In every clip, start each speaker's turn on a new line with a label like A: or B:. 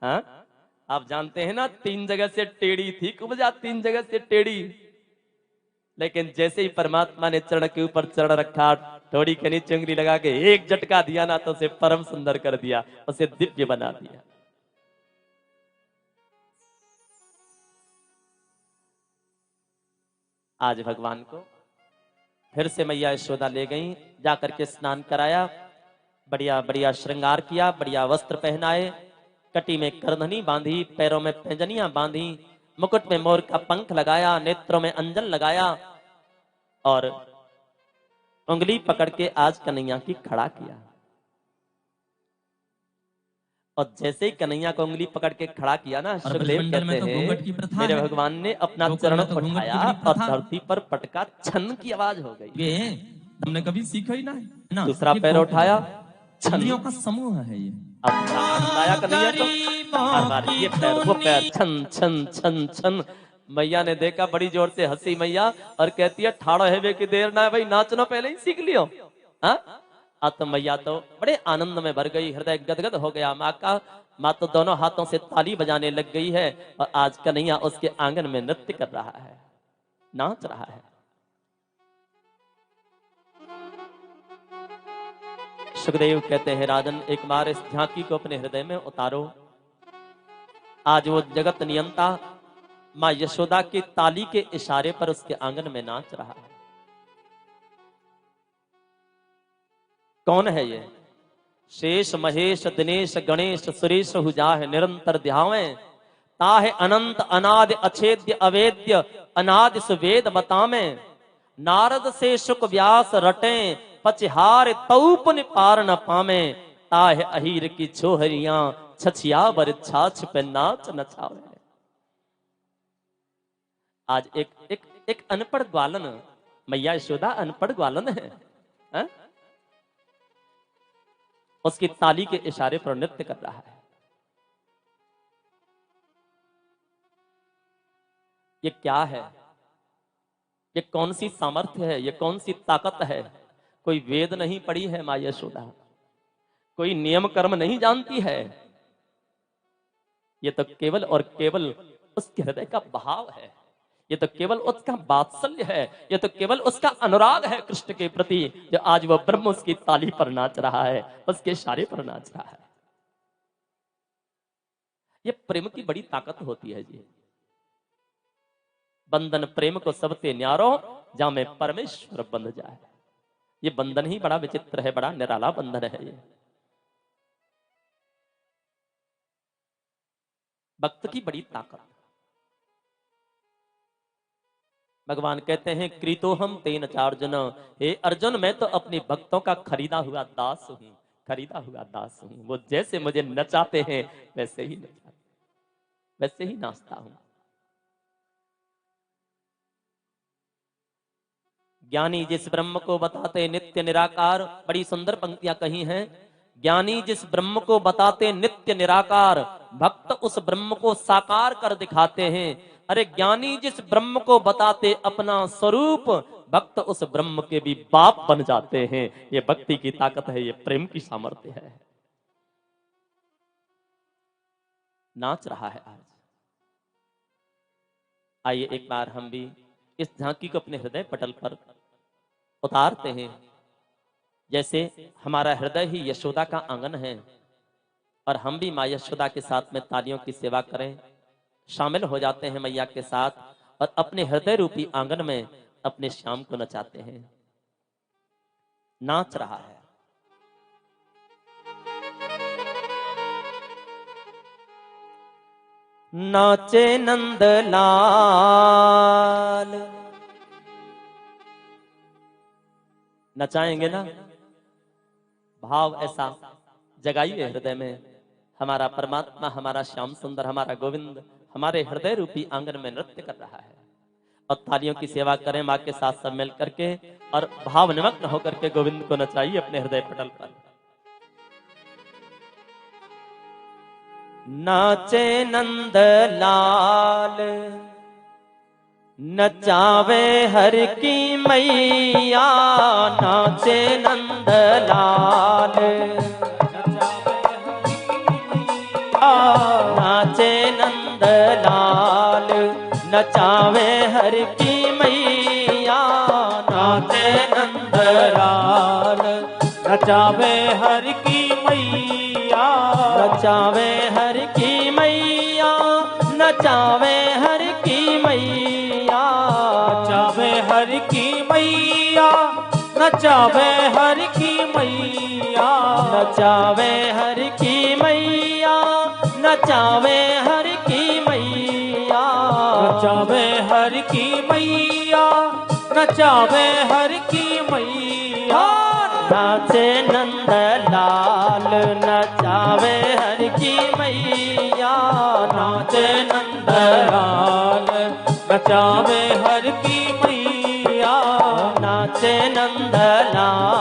A: हाँ, आप जानते हैं ना 3 जगह से टेढ़ी थी कुब्जा, 3 जगह से टेढ़ी, लेकिन जैसे ही परमात्मा ने चरण के ऊपर चरण रखा, थोड़ी के नीचे उंगली लगा के एक झटका दिया ना, तो उसे परम सुंदर कर दिया, उसे दिव्य बना दिया। आज भगवान को फिर से मैया यशोदा ले गई, जाकर के स्नान कराया, बढ़िया बढ़िया श्रृंगार किया, बढ़िया वस्त्र पहनाए, कटी में करधनी बांधी, पैरों में पैंजनियां बांधी, मुकुट में मोर का पंख लगाया, नेत्रों में अंजन लगाया और उंगली पकड़ के आज कन्हैया की खड़ा किया। और जैसे ही कन्हैया को उंगली पकड़ के खड़ा किया ना, सुखदेव कहते हैं मेरे भगवान ने अपना चरण उठाया और धरती पर पटका, छन की आवाज हो गई।
B: हमने कभी सीखा ही ना है।
A: दूसरा पैर उठाया,
B: छन्नियों का समूह है ये।
A: अब कन्हैया तो ये पैर वो पैर, छन छन छन छन। मैया ने देखा, बड़ी जोर से हंसी मैया और कहती है ठाड़ो हेवे की देर ना है भाई, नाचना पहले ही सीख लियो। तो मैया तो बड़े आनंद में भर गई, हृदय गदगद हो गया माँ का। माँ तो दोनों हाथों से ताली बजाने लग गई है और आज कन्हैया उसके आंगन में नृत्य कर रहा है, नाच रहा है। सुखदेव कहते हैं राजन, एक बार इस झांकी को अपने हृदय में उतारो। आज वो जगत नियंता माँ यशोदा की ताली के इशारे पर उसके आंगन में नाच रहा है। कौन है ये? शेष महेश दिनेश गणेश सुरेश हुजाह निरंतर ध्यावे, ताहे अनंत अनादि अछेद्य अवेद्य अनादि सुवेद बतामे, नारद से शुक व्यास रटे पचहार तऊप निपार न पामे, ताहे अहीर की छोहरियां छछिया बर छाछ पे नाच नचावे। आज एक अनपढ़ ग्वालन, मैया यशोदा अनपढ़ ग्वालन है, उसकी ताली के इशारे पर नृत्य कर रहा है। ये क्या है? ये कौन सी सामर्थ्य है? ये कौन सी ताकत है? कोई वेद नहीं पढ़ी है मां यशोदा, कोई नियम कर्म नहीं जानती है। ये तो केवल और केवल उसके हृदय का भाव है, ये तो केवल उसका वात्सल्य है, ये तो केवल उसका अनुराग है कृष्ण के प्रति, जो आज वह ब्रह्म उसकी ताली पर नाच रहा है, उसके इशारे पर नाच रहा है। ये प्रेम की बड़ी ताकत होती है जी। बंधन प्रेम को सबसे न्यारो, जामे परमेश्वर बंध जाए। ये बंधन ही बड़ा विचित्र है, बड़ा निराला बंधन है ये। भक्त की बड़ी ताकत। भगवान कहते हैं कृतो हम तेन चार्जुन, हे अर्जुन मैं तो अपने भक्तों का खरीदा हुआ दास हूं, खरीदा हुआ दास हूं। वो जैसे मुझे नचाते हैं वैसे ही नचाते, वैसे ही नाचता हूं। ज्ञानी जिस ब्रह्म को बताते नित्य निराकार, बड़ी सुंदर पंक्तियां कही हैं। ज्ञानी जिस ब्रह्म को बताते नित्य निराकार, भक्त उस ब्रह्म को साकार कर दिखाते हैं। अरे ज्ञानी जिस ब्रह्म को बताते अपना स्वरूप, भक्त उस ब्रह्म के भी बाप बन जाते हैं। ये भक्ति की ताकत है, ये प्रेम की सामर्थ्य है। नाच रहा है आज। आइए एक बार हम भी इस झांकी को अपने हृदय पटल पर उतारते हैं। जैसे हमारा हृदय ही यशोदा का आंगन है और हम भी मां यशोदा के साथ में तालियों की सेवा करें, शामिल हो जाते हैं मैया के साथ और अपने हृदय रूपी आंगन में अपने श्याम को नचाते हैं। नाच रहा है। नाचे नंदलाल, नचाएंगे ना? भाव ऐसा जगाइए हृदय में। हमारा परमात्मा, हमारा श्याम सुंदर, हमारा गोविंद हमारे हृदय रूपी आंगन में नृत्य कर रहा है। और तालियों की सेवा करें मां के साथ सब मिल करके और भाव निमग्न होकर के गोविंद को नचाइए अपने हृदय पटल पर। नाचे नंदलाल, नचावे हर की मैया, नाचे नंदलाल, नाचे नंद लाल नचावे हर की मैया, नाचे नंद लाल
C: नचावे हर की मैया,
A: नचावे हर की मैया, नचावे हर की मैया,
C: नचावे हर की मैया, नचावे हर की मैया,
A: नचावे हर की मैया, नचावे हर की मैया,
C: नचावे हर की मैया, नचावे हर की मैया,
A: नाचे नंद लाल नचावे हर की मैया, नाचे नंद
C: लाल नचावे हर की मैया,
A: नाचे नंद लाल।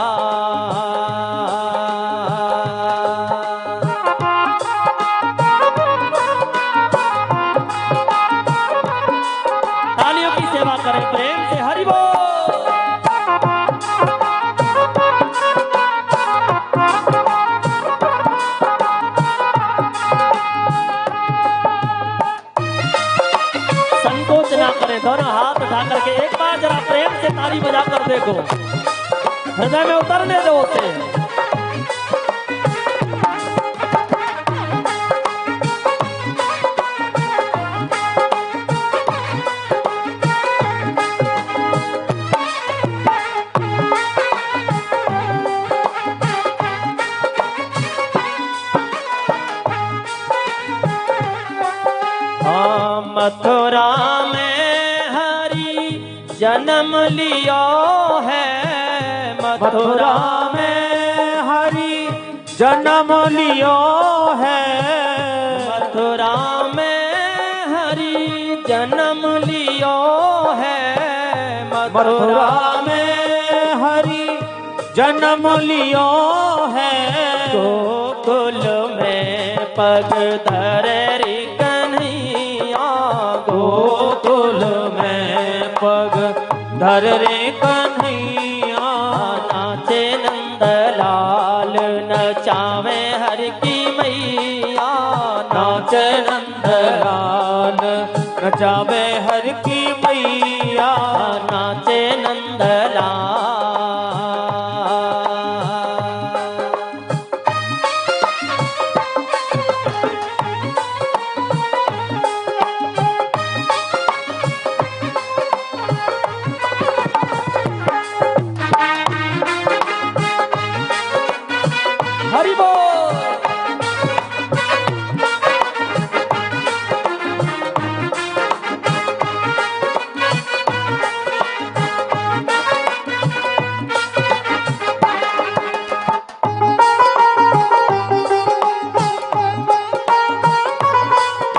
A: तालियों की सेवा करें प्रेम से, हरि बोल। संकोच ना करें, दोनों हाथ उठा करके एक बार जरा प्रेम से ताली बजा कर देखो, हृदय में उतरने दो उसे। मथुरा में हरि जन्म लियो है,
C: मथुरा में हरि जन्म लियो है,
A: मथुरा में हरि जन्म लियो है,
C: मथुरा में हरि जन्म लियो है,
A: गोकुल में पग धरे रे कन्हैया,
C: गोकुल में पग धर रे कन्हैया,
A: नाचे नंद लाल नचावे हर की मैया,
C: नाचे नंद लाल नचावे हर की मैया,
A: नाचे नंद लाल। हरि बोल।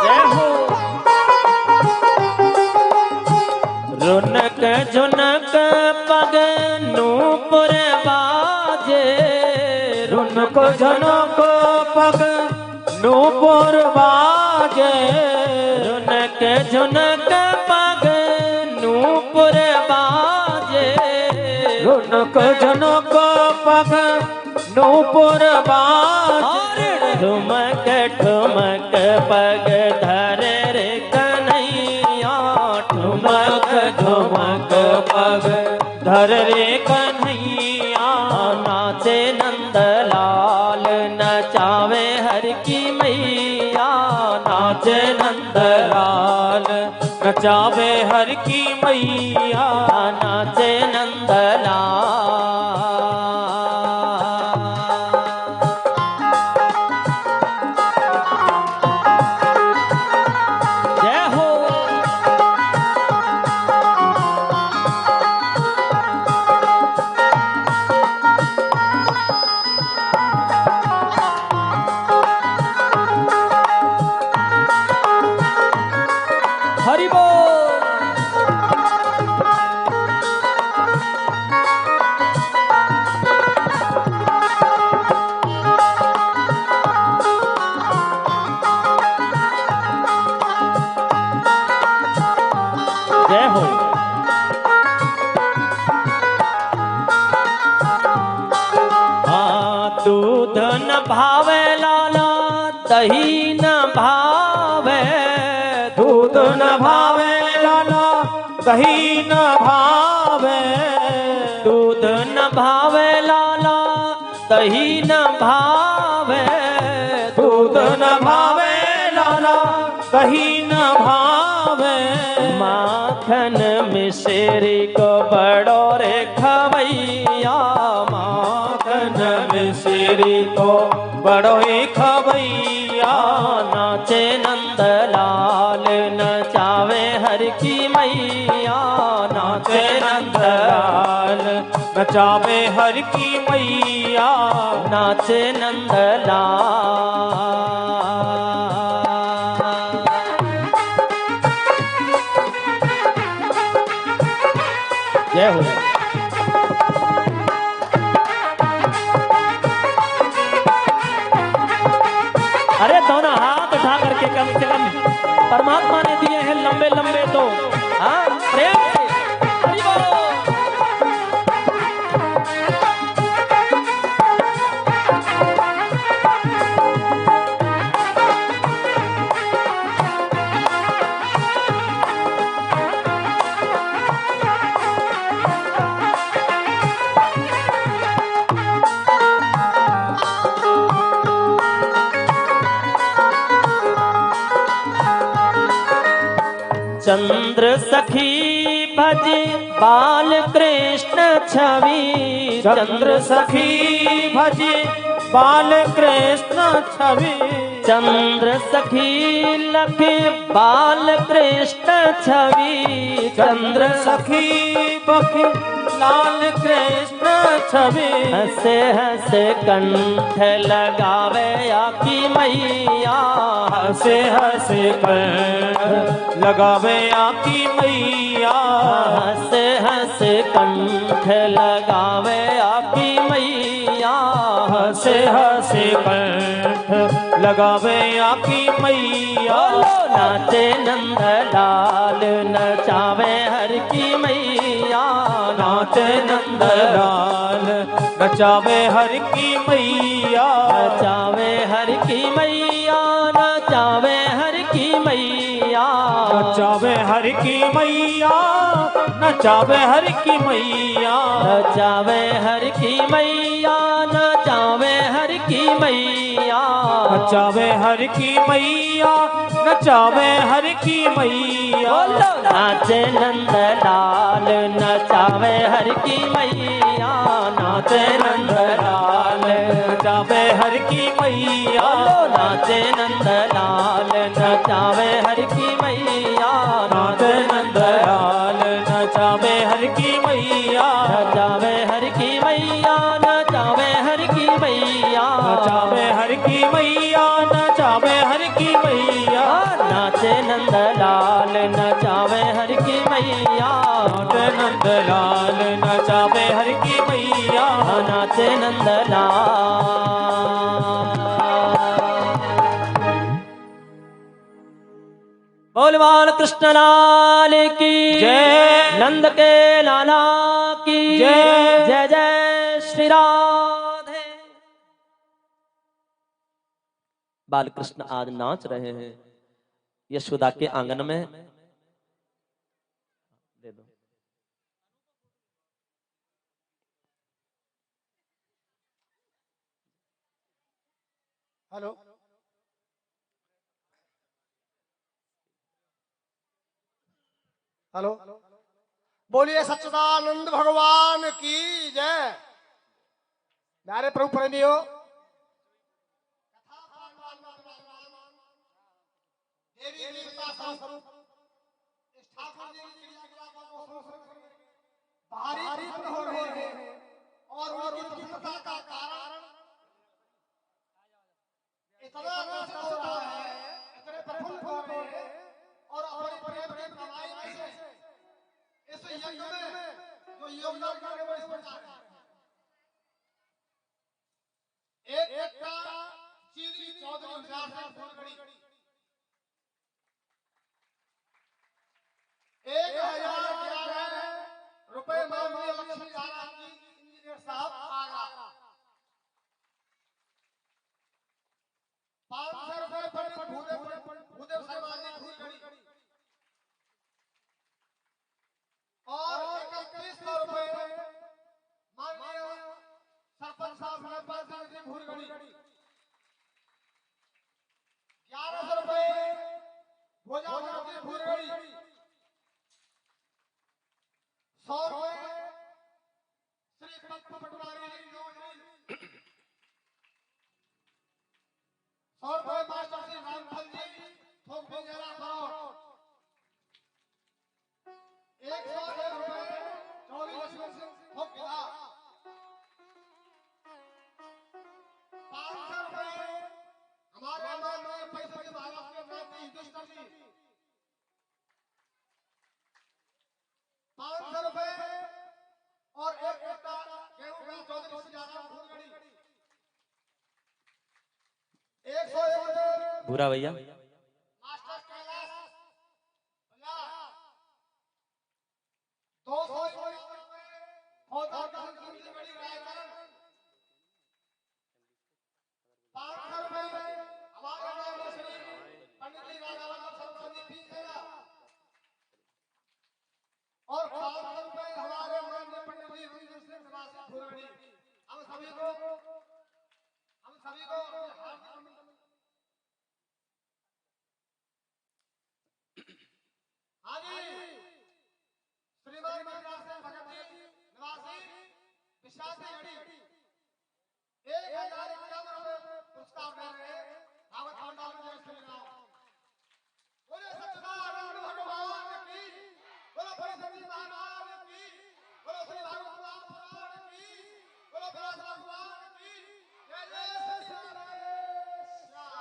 A: जय हो। रुनक झुनक पग नूपुर बाजे,
C: रुनक झनक पग नूपुर बाजे,
A: रुनक झुनक पग नूपुर बाजे,
C: रुनक झनक पग नूपुर बाजे,
A: ठुमक ठुमक पग धरे रे कन्हैया, ठुमक
C: ठुमक पग धर रे कन्हैया,
A: नाचे नंद लाल नचावे हर की मैया,
C: नाचे नंद लाल नचावे हर की मैया,
A: नाचे नंद लाल। जय हो। हरि बोल। जय हो। दूध न भावे लाला, दही न भावे
C: दूध न भावे लाला दही न भावे
A: दूध न भावे लाला दही न भावे
C: दूध न भावे लाला दही न भावे
A: माखन मिश्री को बड़ो रे खवैया
C: माखन मिश्री को बड़ो ही खवैया
A: नाचे नंदलाल नचावे हर की मैया नाचे नंदलाल
C: नचावे हर की मैया
A: नाचे नंदलाल जय हो अरे दोनों हाथ उठा करके कम से कम परमात्मा ने दिए हैं लंबे लंबे तो हाँ प्रेम से हरि बोलो। चंद्र सखी भज बाल कृष्ण छवि
C: चंद्र सखी भजे बाल कृष्ण छवि
A: चंद्र सखी लख बाल कृष्ण छवि
C: चंद्र सखी बखी लाल कृष्ण छवि
A: हंसे हंसे कंठ लगावे आकी मैया
C: हंसे हंसे कंठ लगावे आकी मैया
A: हंसे हंसे कंठ लगावे आकी मैया
C: हंसे हंसे कंठ लगावे आकी मैया
A: नाचे नंदलाल नचावे हर की मैया
C: नाचे नंदलाल नचावे हर की मैया
A: नचावे हर की मैया नचावे हर की मैया
C: नचावे हर की मैया नचावे हर की मैया
A: नचावे हर की मैया नचावे हर की मैया
C: नचावे हर की मैया नचावे हर की मैया
A: नाचे नंदलाल नचावे हर की मैया नाचे नंदलाल
C: नचावे हर की मैया
A: नाचे नंदलाल नचावे हर की मैया
C: नाचे नंदलाल नचावे हर की मैया
A: नचावे हर की मैया नचावे हर की मैया
C: नचावे हर की मैया नचावे हर की मैया
A: नाचे नंदलाल नचावे हर की मैया
C: नाचे नंदलाल नचावे हर की मैया
A: नाचे नंदलाल बोल बाल कृष्ण लाल की
C: जय
A: नंद के लाला की
C: जय।
A: जय जय श्री राधे। बाल कृष्ण आज नाच रहे हैं यशोदा के आंगन में। दे दो
D: हेलो हेलो बोलिए सच्चिदानंद भगवान की जय। नारे प्रभु प्रेमियों देवी देवता स्वरूप इस ठाकुर जी की क्रियाकलापों को बाहरी प्रकट हो रहे हैं और उनकी प्रसन्नता का कारण इतना नष्ट हो रहा है, इतने प्रफुल्लित हो रहे हैं और अपने प्रेम की कमाई से इस यज्ञ में जो योगदान कर रहे हैं वो इस प्रकार है। एक का चीनी चौधरी गुजरात से फूलगढ़ी 1011 रुपए माननीय लक्ष्मी नारायण जी इंजीनियर साहब आगरा 500 रुपए पंडित 500 रुपए भोजा जाती फुलगड़ी 100 रुपए श्री पप्पू पटवारी जी 100 रुपए मास्टर श्री रामफल जी थोक बेगरा करोड़ 101 रुपए 24 थोक गिला 500 रुपए हमारे अंदर में पैसे के भारत के प्रति हिंदुस्तान जी 500 रुपए और एक कट्टा गेहूं का चौधरी से ज्यादा फूलगड़ी 101 रुपए
A: भूरा भैया
D: मास्टर कैलाश 200 रुपए पौधा का फूलगड़ी रायकरण 500 रुपए हमारे गांव में श्री पंडित जी राजा वल्लभ सरस्वती फीस देगा और 500 रुपए हमारे गांव में पंडित जी रविंद्र सिंह निवासी फुलगड़ी हम सभी को हाँ जी श्रीमान मीरा से भगत जी निवासी विशासी गढ़ी 1051 रुपए पुरस्कार दे रहे हैं भागवत मंडल में श्री राम बोले सच्चिदानंद भगवान की बोलो श्री सच्चिदानंद की बोलो श्री भागवत पुराण की बोलो व्यास भगवान की जय जय श्री श्याम।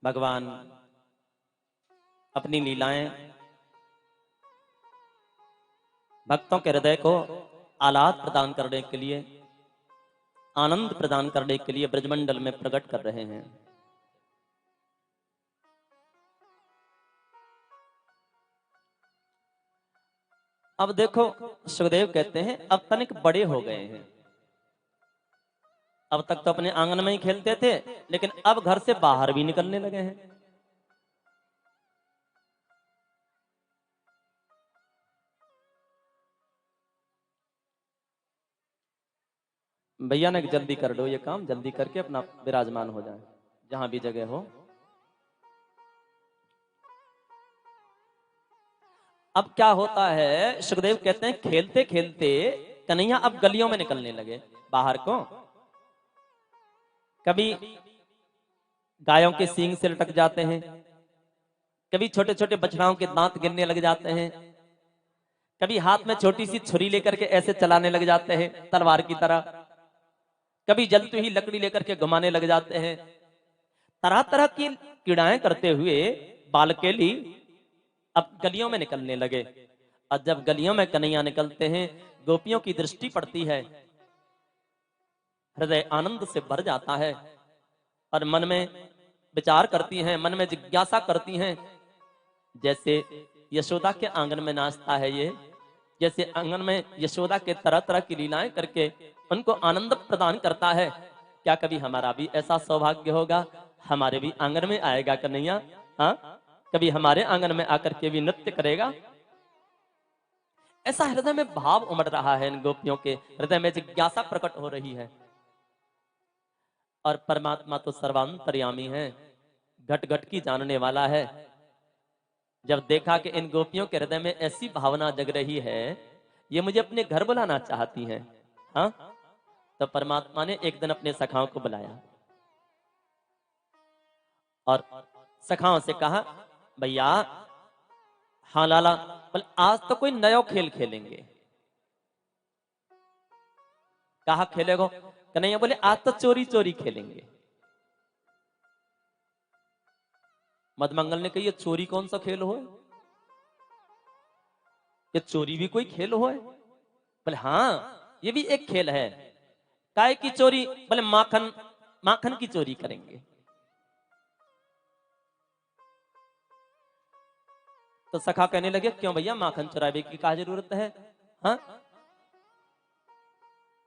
A: भगवान अपनी लीलाएं भक्तों के हृदय को आह्लाद प्रदान करने के लिए, आनंद प्रदान करने के लिए ब्रजमंडल में प्रकट कर रहे हैं। अब देखो सुखदेव कहते हैं अब तनिक बड़े हो गए हैं। अब तक तो अपने आंगन में ही खेलते थे, लेकिन अब घर से बाहर भी निकलने लगे हैं। भैया ने जल्दी कर दो ये काम, जल्दी करके अपना विराजमान हो जाए जहां भी जगह हो। अब क्या होता है, सुखदेव कहते हैं खेलते खेलते कन्हैया अब गलियों में निकलने लगे बाहर को। कभी गायों के सींग से लटक जाते हैं, कभी छोटे छोटे बछड़ाओं के दांत गिरने लग जाते हैं, कभी हाथ में छोटी सी छुरी लेकर के ऐसे चलाने लग जाते हैं तलवार की तरह, कभी जलती हुई लकड़ी लेकर के घुमाने लग जाते हैं। तरह तरह की क्रीड़ाएं करते हुए बालकेली अब गलियों में निकलने लगे। और जब गलियों में कन्हैया निकलते हैं, गोपियों की दृष्टि पड़ती है, हृदय आनंद से भर जाता है और मन में विचार करती हैं, मन में जिज्ञासा करती हैं। जैसे यशोदा के आंगन में नाचता है ये, जैसे आंगन में यशोदा के तरह तरह की लीलाएं करके उनको आनंद प्रदान करता है, क्या कभी हमारा भी ऐसा सौभाग्य होगा, हमारे भी आंगन में आएगा कन्हैया? हाँ, कभी हमारे आंगन में आकर के भी नृत्य करेगा? ऐसा हृदय में भाव उमड़ रहा है। इन गोपियों के हृदय में जिज्ञासा प्रकट हो रही है। और परमात्मा तो सर्वांतर्यामी है, घट घट की जानने वाला है। जब देखा कि इन गोपियों के हृदय में ऐसी भावना जग रही है, ये मुझे अपने घर बुलाना चाहती हैं, हाँ, तो परमात्मा ने एक दिन अपने सखाओं को बुलाया और सखाओं से कहा, भैया, हाँ लाला, बोले आज तो कोई नया खेल खेलेंगे। कहा खेलेगो? कन्हैया बोले आज तो चोरी चोरी खेलेंगे। मदमंगल ने कही, ये चोरी कौन सा खेल हो? ये चोरी भी कोई खेल हो? बोले हाँ, ये भी एक खेल है। काय की चोरी? बोले माखन, माखन की चोरी करेंगे। तो सखा कहने लगे, क्यों भैया, माखन चुरावे की क्या जरूरत है? हाँ,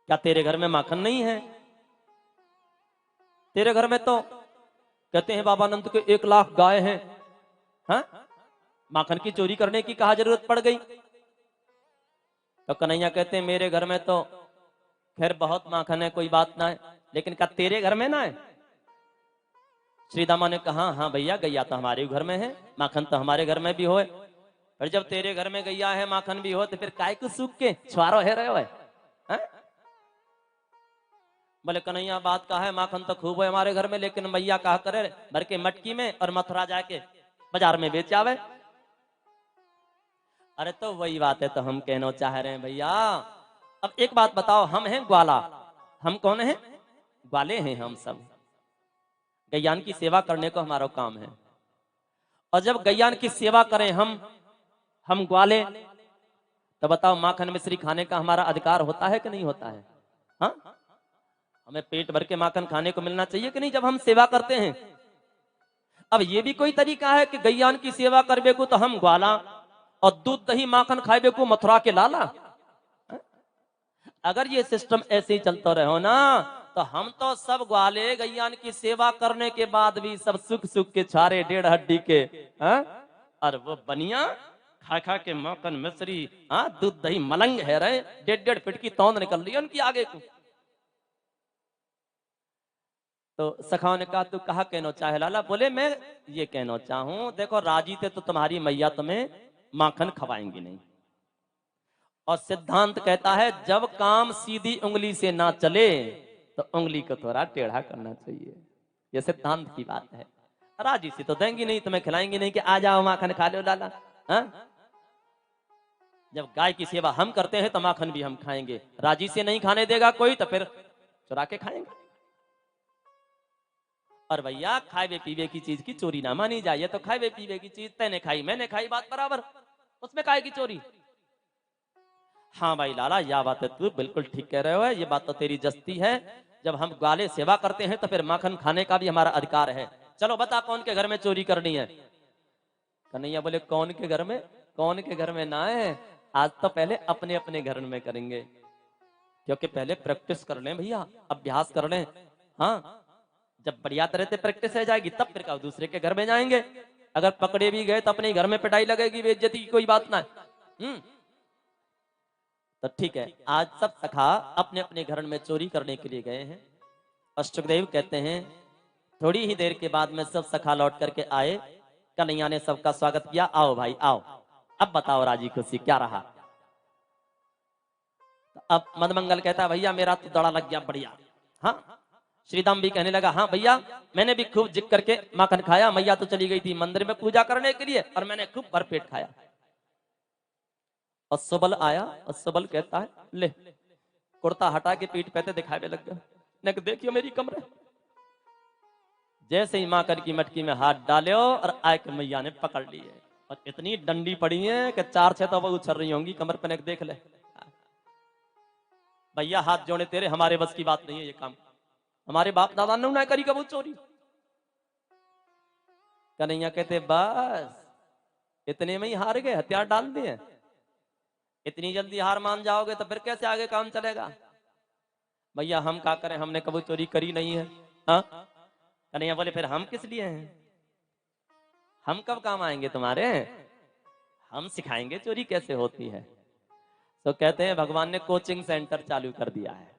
A: क्या तेरे घर में माखन नहीं है? तेरे घर में तो कहते हैं बाबानंद के 1 लाख गाय हैं। हाँ, माखन की चोरी करने की कहा जरूरत पड़ गई? तो कन्हैया कहते हैं मेरे घर में तो खैर बहुत माखन है, कोई बात ना है, लेकिन क्या तेरे घर में ना है? श्री दामा ने कहा हाँ भैया, गैया तो हमारे घर में है, माखन तो हमारे घर में भी हो। फिर जब तेरे घर में गैया है, माखन भी हो, तो फिर काय को सूख के छुआरो है रहे हो है? बोले कन्हैया बात का है, माखन तो खूब है हमारे घर में, लेकिन मैया कहा करे भर के मटकी में और मथुरा जाके बाजार में बेच आवे। अरे तो वही बात है, तो हम कहना चाह रहे हैं भैया। अब एक बात बताओ, हम हैं ग्वाला, हम कौन हैं? ग्वाले हैं हम सब। गैयान की सेवा करने को हमारा काम है, और जब गैयान की सेवा करें हम ग्वाले, तो बताओ माखन मिश्री खाने का हमारा अधिकार होता है कि नहीं होता है? हाँ, हमें पेट भर के माखन खाने को मिलना चाहिए कि नहीं जब हम सेवा करते हैं? अब ये भी कोई तरीका है कि गैयान की सेवा करबे को तो हम ग्वाला, और दूध दही माखन खाएबे को मथुरा के लाला? अगर ये सिस्टम ऐसे ही चलता रहो ना, तो हम तो सब ग्वाले गैयान की सेवा करने के बाद भी सब सुख सुख के छारे 1.5 हड्डी के, और वो बनिया खा खा के माखन मिश्री, दूध दही मलंग है रहे, 1.5 फीट की तौंद निकल रही है उनकी आगे को। तो सखाओं ने कहा तू कहा कहना चाहे लाला? बोले मैं ये कहना चाहूं, देखो राजी थे तो तुम्हारी मैया तुम्हें माखन खवाएंगी नहीं, और सिद्धांत कहता है जब काम सीधी उंगली से ना चले तो उंगली को थोड़ा टेढ़ा करना चाहिए। ये सिद्धांत की बात है। राजी से तो देंगी नहीं, तुम्हें खिलाएंगी नहीं कि आ जाओ माखन खा लो लाला। जब गाय की सेवा हम करते हैं तो माखन भी हम खाएंगे। राजी से नहीं खाने देगा कोई तो फिर चुरा के खाएंगे। और भैया खाए पीवे की चीज की चोरी ना मानी जाए। तो खाए पीवे की चीज तैने खाई मैंने खाई, बात बराबर, उसमें काहे की चोरी? हाँ भाई लाला, यह बात है तू बिल्कुल ठीक कह रहे हो, ये बात तो तेरी जस्ती है। जब हम ग्वाले सेवा करते हैं तो फिर माखन खाने का भी हमारा अधिकार है। चलो बता कौन के घर में चोरी करनी है? कन्हैया बोले कौन के घर में? कौन के घर में ना है, आज तो पहले अपने अपने घर में करेंगे, क्योंकि पहले प्रैक्टिस कर लें भैया, अभ्यास कर लें। हाँ, जब बढ़िया तरह से प्रैक्टिस हो जाएगी तब फिर दूसरे के घर में जाएंगे। अगर पकड़े भी गए तो अपने घर में पिटाई लगेगी, बेइज्जती की कोई बात ना है। तो ठीक है, आज सब सखा अपने अपने घर में चोरी करने के लिए गए हैं। अष्टदेव कहते हैं थोड़ी ही देर के बाद में सब सखा लौट करके आए। कन्हैया ने सबका स्वागत किया, आओ भाई आओ, अब बताओ राजी खुशी क्या रहा? तो अब मदमंगल कहता भैया मेरा तो दड़ा लग गया बढ़िया। हाँ, श्रीदाम भी कहने लगा हाँ भैया मैंने भी खूब जिक करके माखन खाया, मैया तो चली गई थी मंदिर में पूजा करने के लिए और मैंने खूब भरपेट खाया। और सुबल आया और सुबल कहता है ले कुर्ता हटा के पीठ पे दिखावे लग गया, ने देखियो मेरी कमरे। जैसे ही माखन की मटकी में हाथ डाले और आय के मैया ने पकड़ ली है, और इतनी डंडी पड़ी है कि 4-6 तो वो उछल रही होंगी कमर पे, देख ले भैया हाथ जोड़े तेरे, हमारे बस की बात नहीं है ये काम, हमारे बाप दादा ने ना करी कबूल चोरी। कन्हैया कहते बस इतने में ही हार गए, हथियार डाल दिए। इतनी जल्दी हार मान जाओगे तो फिर कैसे आगे काम चलेगा? भैया हम क्या करें, हमने कबूल चोरी करी नहीं है। हाँ, कन्हैया बोले फिर हम किस लिए हैं? हम कब काम आएंगे तुम्हारे? हम सिखाएंगे चोरी कैसे होती है। तो कहते हैं भगवान ने कोचिंग सेंटर चालू कर दिया है,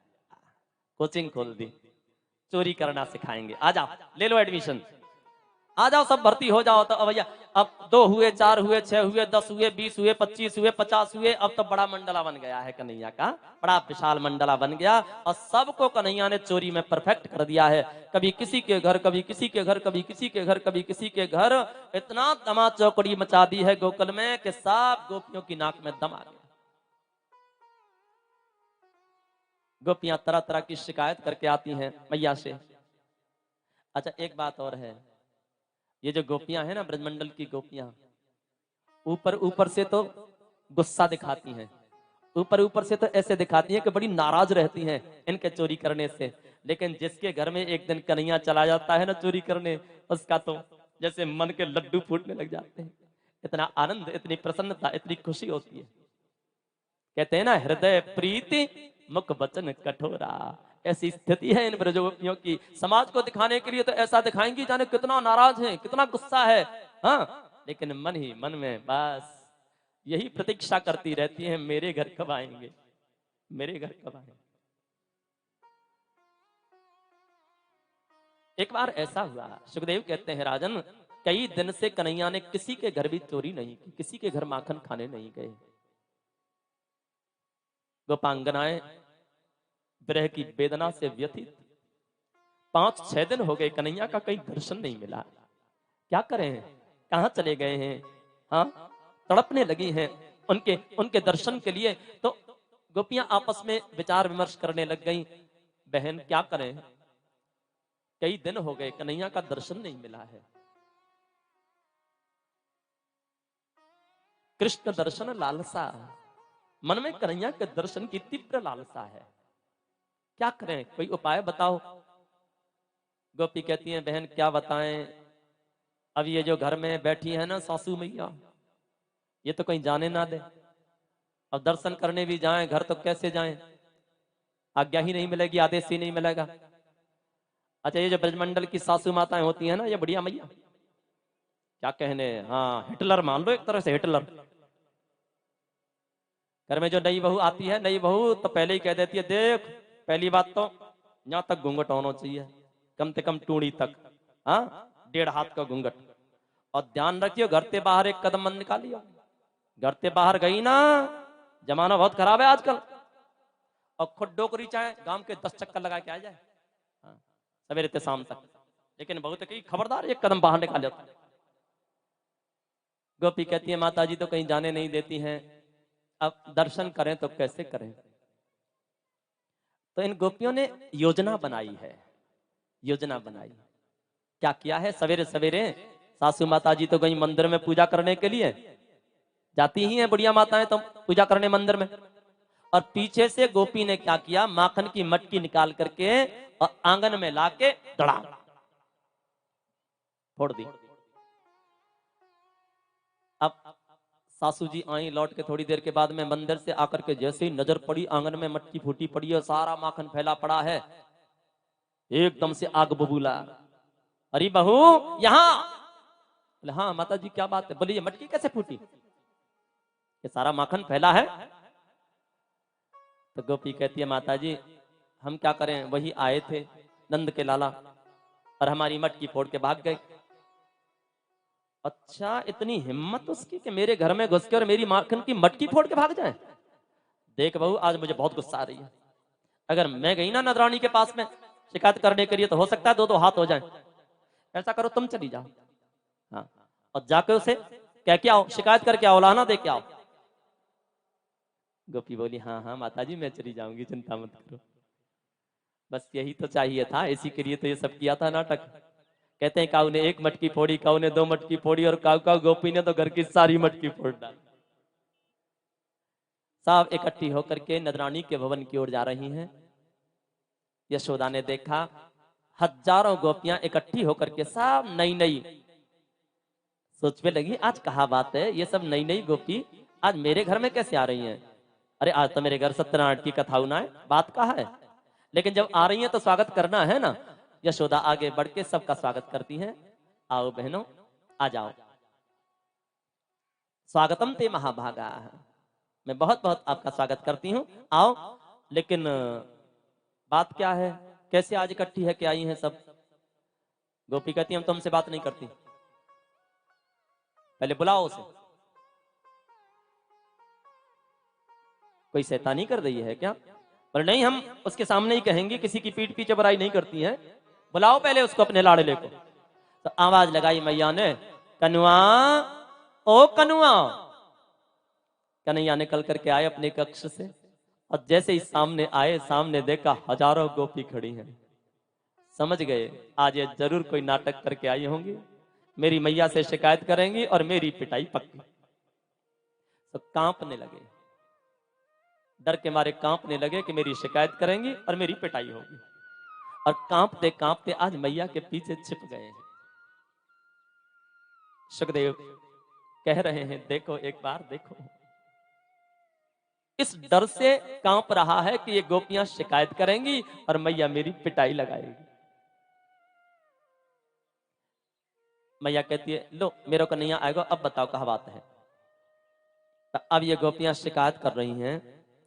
A: कोचिंग खोल दी, चोरी करना सिखाएंगे। आ जाओ ले लो एडमिशन, आ जाओ सब भर्ती हो जाओ। तो भैया अब 2 हुए, 4 हुए, 6 हुए, 10 हुए, 20 हुए, 25 हुए, 50 हुए, अब तो बड़ा मंडला बन गया है कन्हैया का, बड़ा विशाल मंडला बन गया। और सबको कन्हैया ने चोरी में परफेक्ट कर दिया है। कभी किसी के घर, कभी किसी के घर, कभी किसी के घर, कभी किसी के घर, इतना दमा चौकड़ी मचा दी है गोकुल में कि सब गोपियों की नाक में दम आ गया। गोपियां तरह तरह की शिकायत करके आती हैं मैया से। अच्छा एक बात और है, ये जो गोपियां हैं ना ब्रजमंडल की गोपियां, ऊपर ऊपर से तो गुस्सा दिखाती हैं, ऊपर ऊपर से तो ऐसे दिखाती हैं कि बड़ी नाराज रहती हैं इनके चोरी करने से। लेकिन जिसके घर में एक दिन कन्हैया चला जाता है ना चोरी करने, उसका तो जैसे मन के लड्डू फूटने लग जाते हैं। इतना आनंद, इतनी प्रसन्नता, इतनी खुशी होती है। कहते हैं ना हृदय प्रीति मुख वचन कठोरा, ऐसी स्थिति है इन ब्रजगोपियों की। समाज को दिखाने के लिए तो ऐसा दिखाएंगी जाने कितना नाराज है, कितना गुस्सा है। हाँ, लेकिन मन ही मन में बस यही प्रतीक्षा करती रहती है, मेरे घर कब आएंगे, मेरे घर कब आएंगे। एक बार ऐसा हुआ, सुखदेव कहते हैं राजन, कई दिन से कन्हैया ने किसी के घर भी चोरी नहीं की, किसी के घर माखन खाने नहीं गए। गोपांगनाएं विरह की वेदना से व्यथित, 5-6 दिन हो गए, कन्हैया का कहीं दर्शन नहीं मिला। क्या करें, कहां चले गए हैं? हाँ, तड़पने लगी हैं उनके दर्शन के लिए। तो गोपियां आपस में विचार विमर्श करने लग गई, बहन क्या करें, कई दिन हो गए कन्हैया का दर्शन नहीं मिला है। कृष्ण दर्शन लालसा, मन में कन्हैया के दर्शन की तीव्र लालसा है, क्या करें, कोई उपाय बताओ। गोपी कहती हैं, बहन क्या बताएं, अब ये जो घर में बैठी है ना सासू मैया, ये तो कहीं जाने ना दे। अब दर्शन करने भी जाएं घर तो कैसे जाएं, आज्ञा ही नहीं मिलेगी, आदेश ही नहीं मिलेगा। अच्छा, ये जो ब्रजमंडल की सासू माताएं होती है ना, ये बढ़िया मैया, क्या कहने, हाँ हिटलर मान लो एक तरह से, हिटलर। घर में जो नई बहू आती है, नई बहू तो पहले ही कह देती है, देख पहली बात तो यहां तक घूंघट होना चाहिए, कम से कम टूड़ी तक, हाँ 1.5 हाथ का घूंघट। और ध्यान रखियो, घर से बाहर एक कदम मत निकालियो, घर से बाहर गई ना, जमाना बहुत खराब है आजकल। और खुद डोकरी चाहे गांव के 10 चक्कर लगा के आ जाए, हाँ, सवेरे से शाम तक, लेकिन बहुत कहीं खबरदार एक कदम बाहर निकाल जाता। गोपी कहती है, माता जी तो कहीं जाने नहीं देती हैं, अब दर्शन करें तो कैसे करें। तो इन गोपियों ने योजना बनाई है, योजना बनाई। क्या किया है, सवेरे सवेरे सासू माता जी तो गई मंदिर में पूजा करने के लिए, जाती ही हैं बुढ़िया माताएं तो पूजा करने मंदिर में। और पीछे से गोपी ने क्या किया, माखन की मटकी निकाल करके और आंगन में लाके दड़ा फोड़ दी। अब सासू जी आई लौट के थोड़ी देर के बाद में, मंदिर से आकर के जैसे ही नजर पड़ी, आंगन में मटकी फूटी पड़ी है, सारा माखन फैला पड़ा है। एकदम से आग बबूला, अरे बहू यहाँ। हाँ माता जी क्या बात है, बोलिए मटकी कैसे फूटी, ये सारा माखन फैला है। तो गोपी कहती है, माता जी हम क्या करें, वही आए थे नंद के लाला और हमारी मटकी फोड़ के भाग गए। अच्छा, इतनी हिम्मत उसकी कि मेरे घर में घुस के और मेरी माखन की मटकी फोड़ के भाग जाए। देख बहू, आज मुझे बहुत गुस्सा आ रही है, अगर मैं गई ना नदरानी के पास में शिकायत करने के लिए, तो हो सकता है 2-2 हाथ हो जाए। ऐसा करो, तुम चली जाओ, हाँ, और जाकर उसे कह के आओ, शिकायत करके आओ, लाना दे के आओ। गोपी बोली, हाँ हाँ माता जी मैं चली जाऊंगी, चिंता मत करो। बस यही तो चाहिए था, इसी के लिए तो ये सब किया था नाटक। कहते हैं काऊ ने 1 मटकी फोड़ी, काऊ ने 2 मटकी फोड़ी, और काऊ गोपी ने तो घर की सारी मटकी फोड़ डाली। सब इकट्ठी होकर के नदरानी के भवन की ओर जा रही हैं। यशोदा ने देखा, हजारों गोपियां इकट्ठी होकर के सब नई नई सोचने लगी, आज कहा बात है, ये सब नई नई गोपी आज मेरे घर में कैसे आ रही हैं। अरे आज तो मेरे घर सत्यनारायण की कथा होना है, बात कहा है, लेकिन जब आ रही हैं तो स्वागत करना है ना। यशोदा आगे बढ़ के सबका स्वागत करती हैं, आओ बहनों आ जाओ, स्वागतम ते महाभागा, मैं बहुत बहुत आपका स्वागत करती हूँ, आओ। लेकिन बात क्या है, कैसे आज इकट्ठी है, क्या आई हैं सब। गोपी कहती हम तुमसे बात नहीं करती, पहले बुलाओ उसे। कोई शैतानी कर रही है क्या, पर नहीं हम उसके सामने ही कहेंगे, किसी की पीठ पीछे बुराई नहीं करती है, बुलाओ पहले उसको, अपने लाड़ले को। तो आवाज लगाई मैया ने, कनुआ ओ कनुआ। कन्हैया निकल करके आए अपने कक्ष से, और जैसे ही सामने आए, सामने देखा हजारों गोपी खड़ी हैं। समझ गए आज ये जरूर कोई नाटक करके आई होंगी, मेरी मैया से शिकायत करेंगी और मेरी पिटाई पक्की। तो कांपने लगे, डर के मारे कांपने लगे कि मेरी शिकायत करेंगी और मेरी पिटाई होगी। और कांपते कांपते आज मैया के पीछे छिप गए हैं। सुखदेव कह रहे हैं, देखो एक बार देखो, इस डर से कांप रहा है कि ये गोपियां शिकायत करेंगी और मैया मेरी पिटाई लगाएगी। मैया कहती है लो मेरे को नहीं आएगा, अब बताओ कहाँ बात है। तो अब ये गोपियां शिकायत कर रही हैं,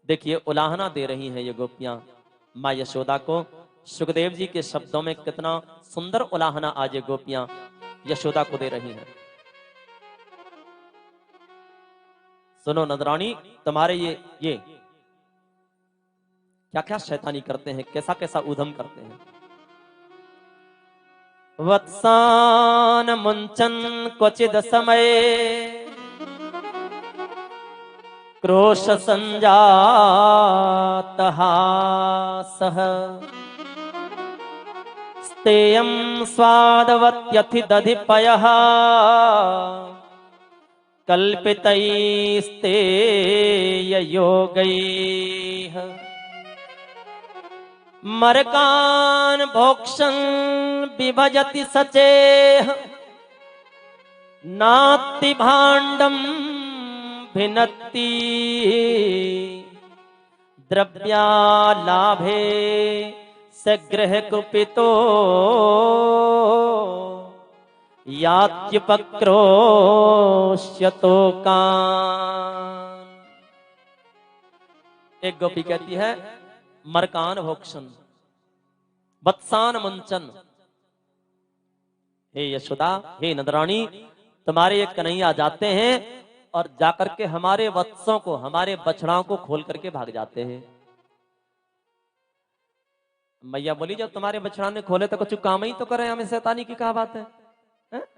A: देखिए उलाहना दे रही हैं ये गोपियां माँ यशोदा को। सुखदेव जी के शब्दों में कितना सुंदर उलाहना आज ये गोपियां यशोदा को दे रही हैं। सुनो नंदरानी, तुम्हारे ये क्या क्या शैतानी करते हैं, कैसा कैसा उधम करते हैं। वत्सान मुंचन क्वचिद समय क्रोश संजात हासः स्तेयं स्वादवत्यथि दधिपयः कल्पितैस्तेययोगैः मरकान् भोक्षन् विभजति सचेह नाति भाण्डं भिनत्ति द्रव्यालाभे सग्रह कुपितो यात्युपक्रोश्यतो कान। एक गोपी कहती है मरकान भोक्षण वत्सान मुंचन, हे यशोदा हे नंदरानी, तुम्हारे ये कन्हैया जाते हैं और जाकर के हमारे वत्सों को, हमारे बछड़ाओं को खोल करके भाग जाते हैं। मैया बोली जब तुम्हारे बछड़ा ने खोले तो कुछ काम ही तो करे, हमें शैतानी की क्या बात है,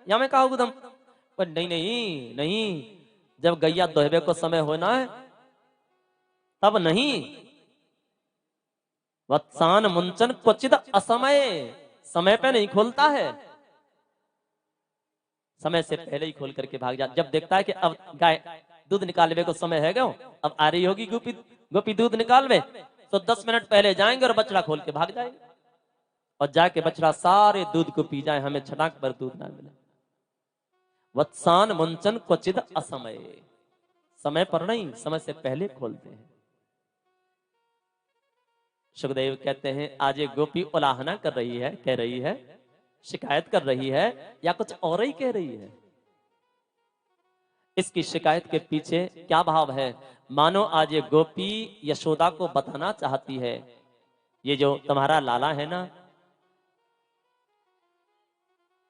A: या मैं कहा एकदम। पर नहीं नहीं नहीं, जब गैया दोहबे को समय होना है तब नहीं। वत्सान मुंचन क्वचित असमय, समय पे नहीं खोलता है, समय से पहले ही खोल करके भाग जा। जब देखता है कि अब गाय दूध निकालने को समय है, अब आ रही होगी गोपी, गोपी दूध निकालवे, तो 10 मिनट पहले जाएंगे और बछड़ा खोल के भाग जाएंगे और जाके बछड़ा सारे दूध को पी जाए, हमें छटाक पर दूध ना मिले। वत्सान मुंचन क्वचित असमय, समय पर नहीं, समय से पहले खोलते हैं। सुखदेव कहते हैं आज ये गोपी उलाहना कर रही है, कह रही है, शिकायत कर रही है, या कुछ और ही कह रही है। इसकी शिकायत के पीछे क्या भाव है? मानो आज ये गोपी यशोदा को बताना चाहती है, ये जो तुम्हारा लाला है ना,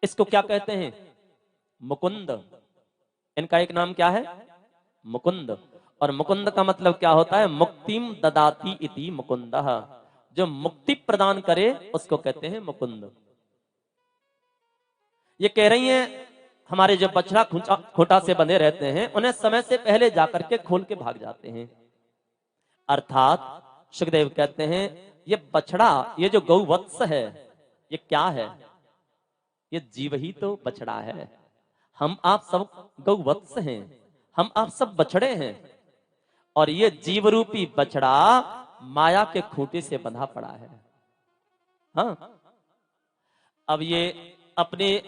A: इसको क्या कहते हैं? मुकुंद। इनका एक नाम क्या है? मुकुंद। और मुकुंद का मतलब क्या होता है? मुक्तिम ददाति इति मुकुंदः, जो मुक्ति प्रदान करे उसको कहते हैं मुकुंद। ये कह रही हैं हमारे जो बछड़ा खूंटा से बंधे रहते हैं उन्हें समय से पहले जाकर के खोल के भाग जाते हैं। अर्थात सुखदेव कहते हैं ये बछड़ा, ये जो गौवत्स है, ये क्या है? ये जीव ही तो बछड़ा है। हम आप सब गौवत्स हैं, हम आप सब बछड़े हैं, और ये जीव रूपी बछड़ा माया के खूंटे से बंधा पड़ा है। हाँ, अब ये अपने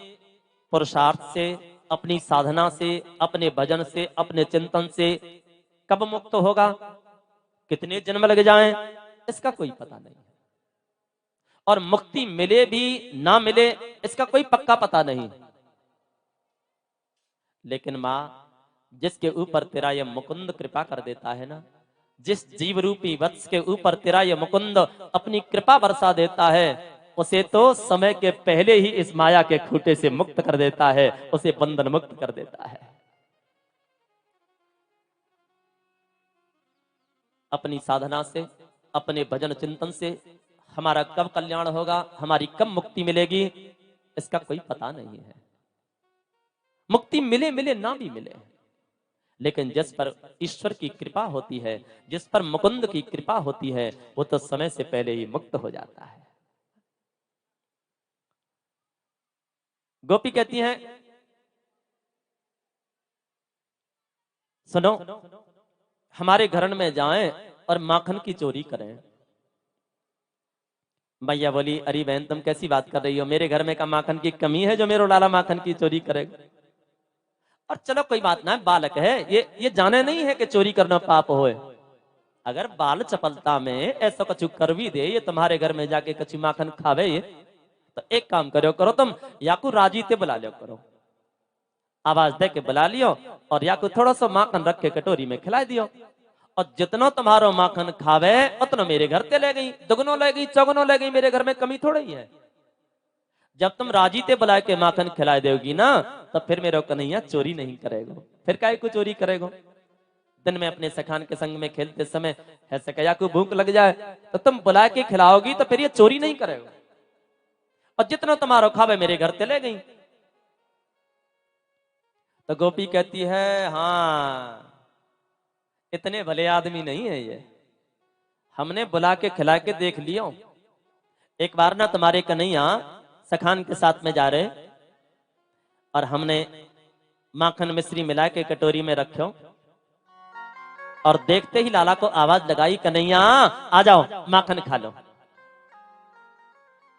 A: पुरुषार्थ से, अपनी साधना से, अपने भजन से, अपने चिंतन से कब मुक्त होगा, कितने जन्म लग जाएं, इसका कोई पता नहीं है। और मुक्ति मिले भी ना मिले इसका कोई पक्का पता नहीं। लेकिन मां, जिसके ऊपर तेरा ये मुकुंद कृपा कर देता है ना, जिस जीव रूपी वत्स के ऊपर तेरा ये मुकुंद अपनी कृपा बरसा देता है, उसे तो समय के पहले ही इस माया के खूंटे से मुक्त कर देता है, उसे बंधन मुक्त कर देता है। अपनी साधना से, अपने भजन चिंतन से हमारा कब कल्याण होगा, हमारी कब मुक्ति मिलेगी, इसका कोई पता नहीं है। मुक्ति मिले मिले ना भी मिले, लेकिन जिस पर ईश्वर की कृपा होती है, जिस पर मुकुंद की कृपा होती है, वो तो समय से पहले ही मुक्त हो जाता है। गोपी कहती है सुनो, हमारे घर में जाएं और माखन की चोरी करें। मैया बोली अरे बहन तुम कैसी बात कर रही हो, मेरे घर में का माखन की कमी है जो मेरे लाला माखन की चोरी करेगा? और चलो कोई बात ना, बालक है, ये जाने नहीं है कि चोरी करना पाप होए। अगर बाल चपलता में ऐसा कछु कर भी दे, ये तुम्हारे घर में जाके कछु माखन खावे, ये तो एक काम करो तुम, या को राजी ते बुला लो करो, आवाज दे के बुला लियो और या को थोड़ा सा माखन रख के कटोरी में खिला दियो, और जितनो तुम्हारो माखन खावे उतनो मेरे घर ते ले गई, दुगनो ले गई चौगनो ले गई, मेरे घर में कमी थोड़ी ही है। जब तुम राजी ते बुला के माखन खिला दोगी ना, तब फिर मेरे कन्हैया चोरी नहीं करेगा। फिर काहे को चोरी करेगा? दिन में अपने सखान के संग में खेलते समय है सकैया को भूख लग जाए तो तुम बुला के खिलाओगी तो फिर ये चोरी नहीं करेगा। और जितना तुम्हारो खावे मेरे घर ते ले गई। तो गोपी कहती है हाँ इतने भले आदमी नहीं है ये, हमने बुला के खिला के देख लियो। एक बार ना तुम्हारे कन्हैया सखान के साथ में जा रहे और हमने माखन मिश्री मिला के कटोरी में रखो और देखते ही लाला को आवाज लगाई, कन्हैया आ जाओ माखन खा लो।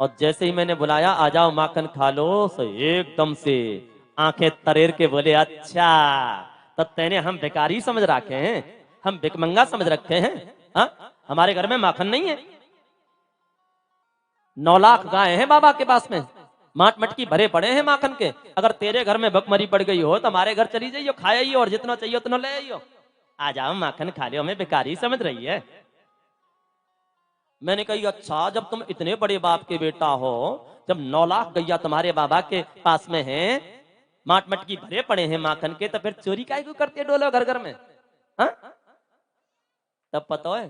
A: और जैसे ही मैंने बुलाया आ जाओ माखन खा लो, तो एकदम से आंखें तरेर के बोले अच्छा तब तेने हम बेकारी समझ रखे हैं, हम भिकमंगा समझ रखे हैं। हा? हमारे घर में माखन नहीं है। 9 लाख गाय हैं बाबा के पास में, माट मटकी भरे पड़े हैं माखन के। अगर तेरे घर में भुखमरी पड़ गई हो तो हमारे घर चली जाइयो, खाइयो और जितना चाहिए उतना ले आइयो। आ जाओ माखन खा लियो, हमें बेकारी समझ रही है। मैंने कही अच्छा जब तुम इतने बड़े बाप के बेटा हो, जब 9 लाख गैया तुम्हारे बाबा के पास में हैं, माट मटकी भरे पड़े हैं माखन के, तो फिर चोरी काहे को करते डोलो घर घर में? हा? तब पता है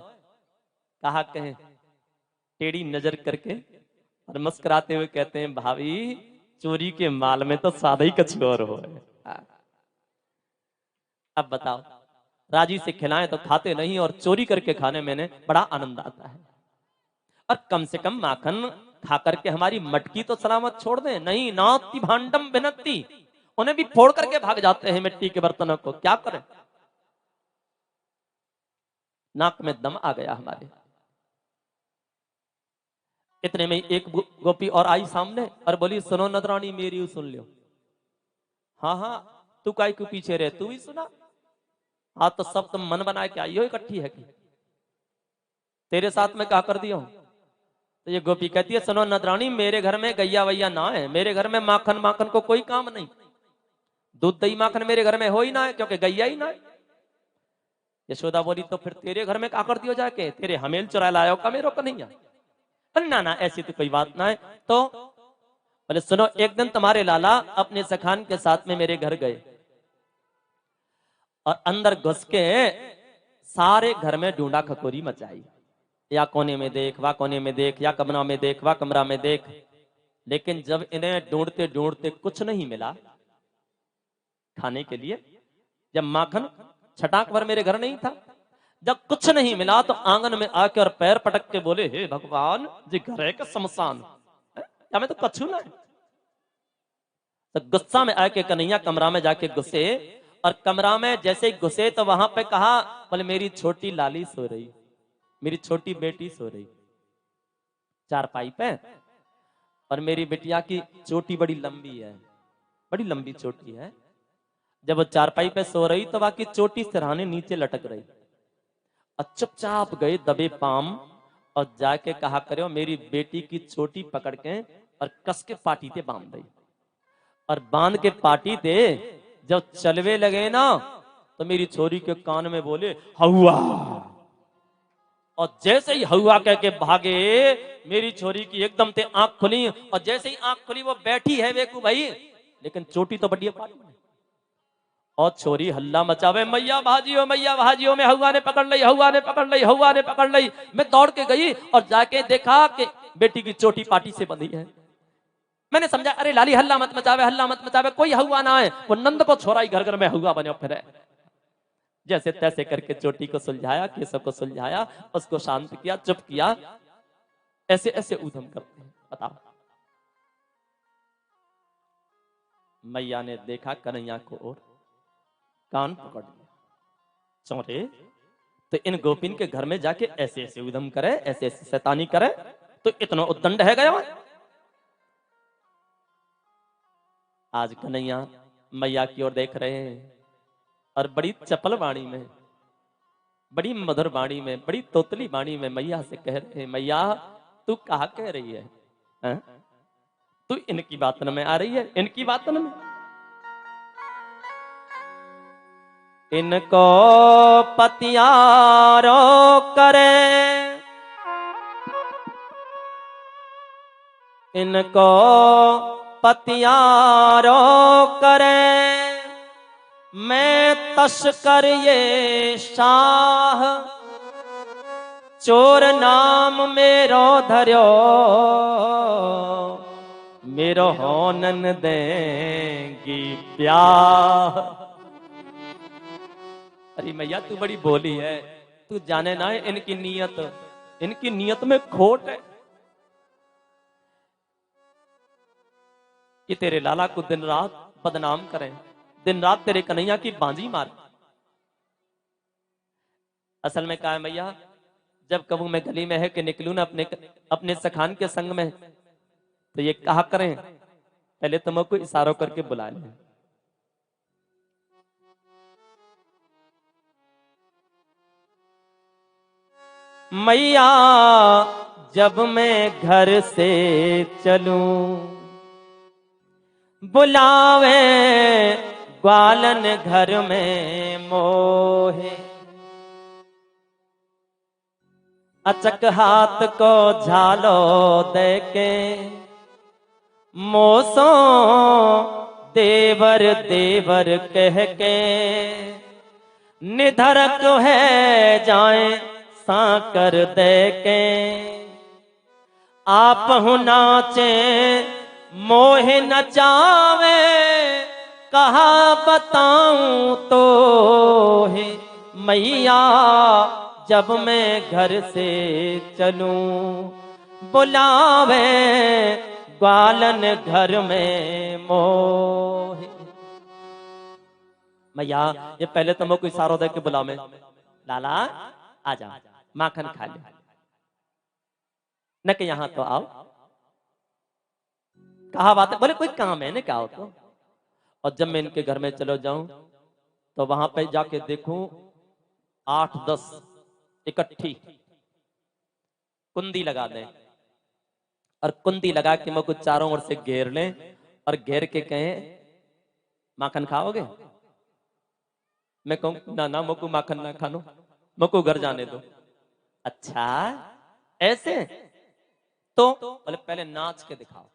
A: कहा कहे टेढ़ी नजर करके और मुस्कुराते हुए कहते हैं भाभी चोरी के माल में तो सादा ही कछुआ हो। अब बताओ राजी से खिलाएं तो खाते नहीं और चोरी करके खाने में बड़ा आनंद आता है। और कम से कम माखन खा करके हमारी मटकी तो सलामत छोड़ दें। नहीं नाती भांडम बिनती, उन्हें भी फोड़ करके भाग जाते हैं मिट्टी के बर्तनों को। क्या करें? नाक में दम आ गया हमारे। इतने में एक गोपी और आई सामने और बोली सुनो नदरानी मेरी सुन लो। हाँ हाँ तू काय क्यों पीछे रहे, तू भी सुना। हाँ तो सब तुम मन बना के आई हो इकट्ठी है कि तेरे साथ में क्या कर दिया हूं? तो ये गोपी कहती है सुनो नदरानी मेरे घर में गैया वैया ना है, मेरे घर में माखन माखन को कोई काम नहीं। दूध दही माखन मेरे घर में हो ही ना है क्योंकि गैया ही ना है। यशोदा बोली तो फिर तेरे घर में क्या कर दियो जाके, तेरे हमेल चुरा लायो का मेरो कन्हैया। ना ना ऐसी तो कोई बात ना है। तो बोले सुनो एक दिन तुम्हारे लाला अपने सखान के साथ में मेरे घर गए और अंदर घुस के सारे घर में ढूंढा खकोरी मचाई, या कोने में देख वा कोने में देख, या कमरा में देख वा कमरा में देख। लेकिन जब इन्हें ढूंढते ढूंढते कुछ नहीं मिला खाने के लिए, जब माखन छटाक भर मेरे घर नहीं था, जब कुछ नहीं मिला तो आंगन में आके और पैर पटक के बोले हे भगवान जी घर है का शमशान, या मैं तो कछु ना है। तो गुस्सा में आके कन्हैया कमरा में जाके घुसे और कमरा में जैसे ही घुसे तो वहां पे कहा बोले मेरी छोटी लाली सो रही, मेरी छोटी बेटी सो रही चारपाई पे, और मेरी बिटिया की चोटी बड़ी लंबी है, बड़ी लंबी चोटी है। जब वो चारपाई पे सो रही तो बाकी चोटी सिरहाने नीचे लटक रही। और चुपचाप गए दबे पाम और जाके कहा करो मेरी बेटी की चोटी पकड़ के और कस के पाटी पे बांध दी। और बांध के पाटी दे जब चलवे लगे ना तो मेरी छोरी के कान में बोले हवा, और जैसे ही हवा कह के भागे मेरी छोरी की एकदम से आंख खुली, और जैसे ही आंख खुली वो बैठी है वेकू भाई, लेकिन चोटी तो बढ़िया पाटी में। और छोरी हल्ला मचावे मैया भाजियो में हवा ने पकड़ ली, हवा ने पकड़ ली, हवा ने पकड़ ली। मैं दौड़ के गई और जाके देखा कि बेटी की चोटी पाटी से बंधी है। मैंने समझा अरे लाली हल्ला मत मचावे, कोई हवा ना है। वो नंद को छोरा ही घर घर में हवा बने फिर जैसे तैसे करके चोटी को सुलझाया, केसों को सुलझाया, उसको शांत किया, चुप किया। ऐसे ऐसे ऊधम करते हैं। बताओ मैया ने देखा कन्हैया को और कान पकड़ लिया, चौरे तो इन गोपिन के घर में जाके ऐसे ऐसे उदम करे, ऐसे ऐसे शैतानी करे तो इतना उद्दंड है गया। आज कन्हैया मैया की ओर देख रहे हैं और बड़ी चपल वाणी में, बड़ी मधुर वाणी में, बड़ी तोतली वाणी में मैया से कह रहे हैं मैया तू कहा कह रही है? तू इनकी बातन में आ रही है, इनकी बातन में। इनको पतियारो करे, इनको पतियारो करे, मैं तस्कर ये शाह, चोर नाम मेरो धर्यो, मेरो होनन देंगी ब्याह। अरे मैया तू बड़ी बोली है, तू जाने ना है इनकी नीयत में खोट है। कि तेरे लाला को दिन रात बदनाम करें, दिन रात तेरे कन्हैया की बांजी मार। असल में क्या है मैया, जब कबू मैं गली में है कि निकलूं ना अपने सखान के संग में, तो ये कहा करें पहले तुमको इशारों करके बुला लें। मैया जब मैं घर से चलूं, बुलावे ग्वालन घर में मोहे, अचक हाथ को झालो दे के, मोसो देवर देवर कह के, निधरक है जाए साकर दे के, आप हूं नाचे मोहे नचावे, कहा बताऊं तो है मैया जब मैं घर से चलूं, बुलावे ग्वालन घर में मोहे। मैया ये पहले तो मुझको इशारों दे के बुलावे, लाला आजा माखन खा ले, न कि यहां तो आओ। कहा बात है, बोले कोई काम है ना क्या हो तो। और जब मैं इनके घर में चलो जाऊं तो वहां पे जाके देखूं 8-10 इकट्ठी कुंदी लगा दें, और कुंदी लगा के मैं कुछ चारों ओर से घेर लें, और घेर के कहें माखन खाओगे। मैं कहूं ना ना मोको माखन ना खानो, मोको घर जाने दो। अच्छा ऐसे तो बोले पहले नाच के दिखाओ।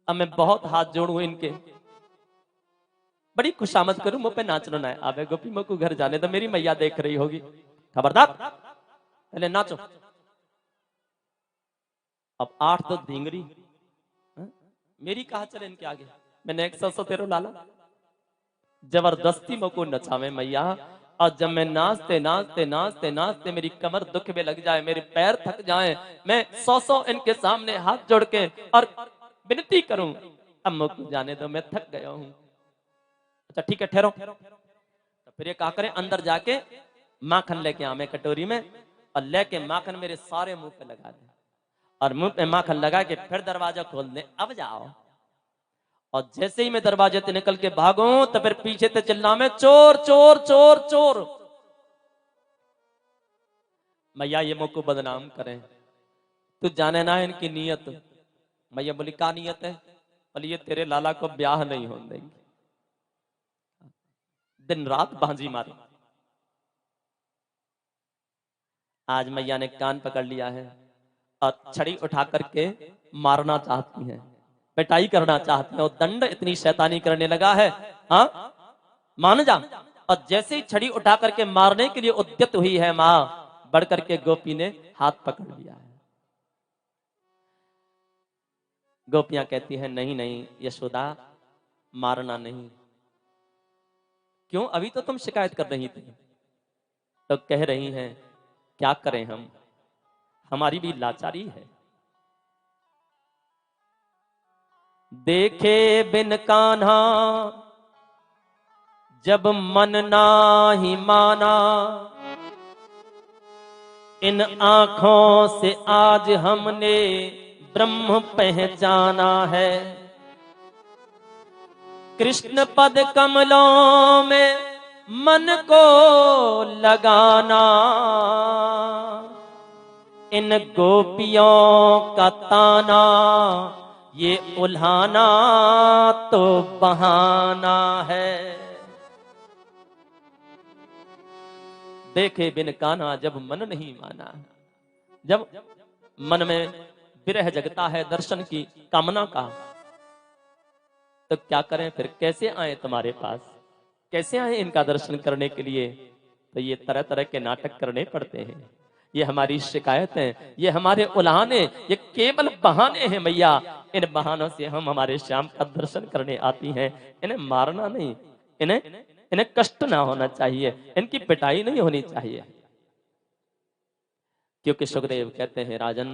A: अब मैं बहुत हाथ जोड़ू इनके, बड़ी खुशामद करूं, मुझ पे नाचना ना है। आबे गोपी मोको घर जाने दो, मेरी मैया देख रही होगी, खबरदार पहले नाचो। अब 8-10 ढींगरी मेरी कहा चले इनके आगे, मैंने 100 तेरो लाला जबरदस्ती मोको नचावे मैया। और जब मैं नाचते नाचते नाचते नाचते मेरी कमर दुख में लग जाए, मेरे पैर थक जाए, मैं 100 इनके सामने हाथ जोड़ के और विनती करूं अब मुझको जाने दो, मैं थक गया हूं। अच्छा ठीक है ठहरो। तो फिर ये क्या करें, अंदर जाके माखन लेके आवे कटोरी में, और लेके माखन मेरे सारे मुंह पे लगा दे, और मुंह पे माखन लगा के फिर दरवाजा खोल दे, अब जाओ। और जैसे ही मैं दरवाजे से निकल के भागूं तो फिर पीछे से चिल्ला में चोर चोर चोर चोर। मैया ये मुझको बदनाम करें, तू जाने ना इनकी नीयत। मैया बोली क्या नीयत है? बोली ये तेरे लाला को ब्याह नहीं होने देंगे, दिन रात बांजी मारी। आज मैया ने कान पकड़ लिया है और छड़ी उठा करके मारना चाहती हैं, पिटाई करना चाहती हैं, और दंड इतनी शैतानी करने लगा है। हाँ मान जा। और जैसे ही छड़ी उठा करके मारने के लिए उद्यत हुई है माँ, बढ़ करके गोपी ने हाथ पकड़ लिया है। गोपियां कहती हैं नहीं नहीं यशोदा मारना नहीं। क्यों? अभी तो तुम शिकायत कर रही थी। तो कह रही हैं क्या करें हम, हमारी भी लाचारी है। देखे बिन कान्हा जब मन नाही माना, इन आंखों से आज हमने ब्रह्म पहचाना है। कृष्ण पद कमलों में मन को लगाना, इन गोपियों का ताना ये उल्हाना तो बहाना है। देखे बिन कान्हा जब मन नहीं माना। जब मन में विरह जगता है दर्शन की कामना का, तो क्या करें फिर? कैसे आए तुम्हारे पास? कैसे आए इनका दर्शन करने के लिए? तो ये तरह तरह के नाटक करने पड़ते हैं। ये हमारी शिकायतें, ये हमारे उल्हाने, ये केवल बहाने हैं मैया। इन बहानों से हम हमारे श्याम का दर्शन करने आती हैं। इन्हें मारना नहीं, इन्हें कष्ट ना होना चाहिए, इनकी पिटाई नहीं होनी चाहिए। क्योंकि सुखदेव कहते हैं राजन,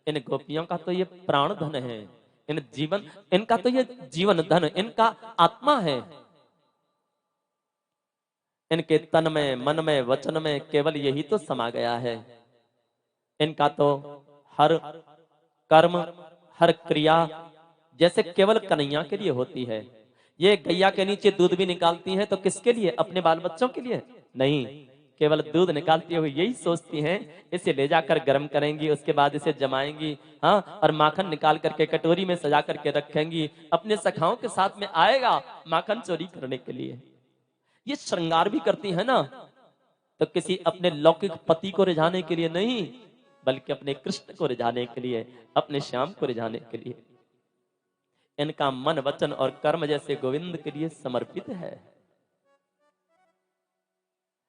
A: इन गोपियों का तो ये प्राण धन है, इनका तो ये जीवन धन, इनका आत्मा है। इनके तन में, मन में, वचन में केवल यही तो समा गया है। इनका तो हर कर्म, हर क्रिया जैसे केवल कन्हैया के लिए होती है। ये गैया के नीचे दूध भी निकालती है तो किसके लिए? अपने बाल बच्चों के लिए नहीं, केवल दूध निकालती हुई यही सोचती हैं, इसे ले जाकर गर्म करेंगी, उसके बाद इसे जमाएंगी, हाँ, और माखन निकाल करके कटोरी में सजा करके रखेंगी। अपने सखाओं के साथ में आएगा माखन चोरी करने के लिए। ये श्रृंगार भी करती है ना, तो किसी अपने लौकिक पति को रिझाने के लिए नहीं, बल्कि अपने कृष्ण को रिझाने के लिए, अपने श्याम को रिझाने के लिए। इनका मन, वचन और कर्म जैसे गोविंद के लिए समर्पित है।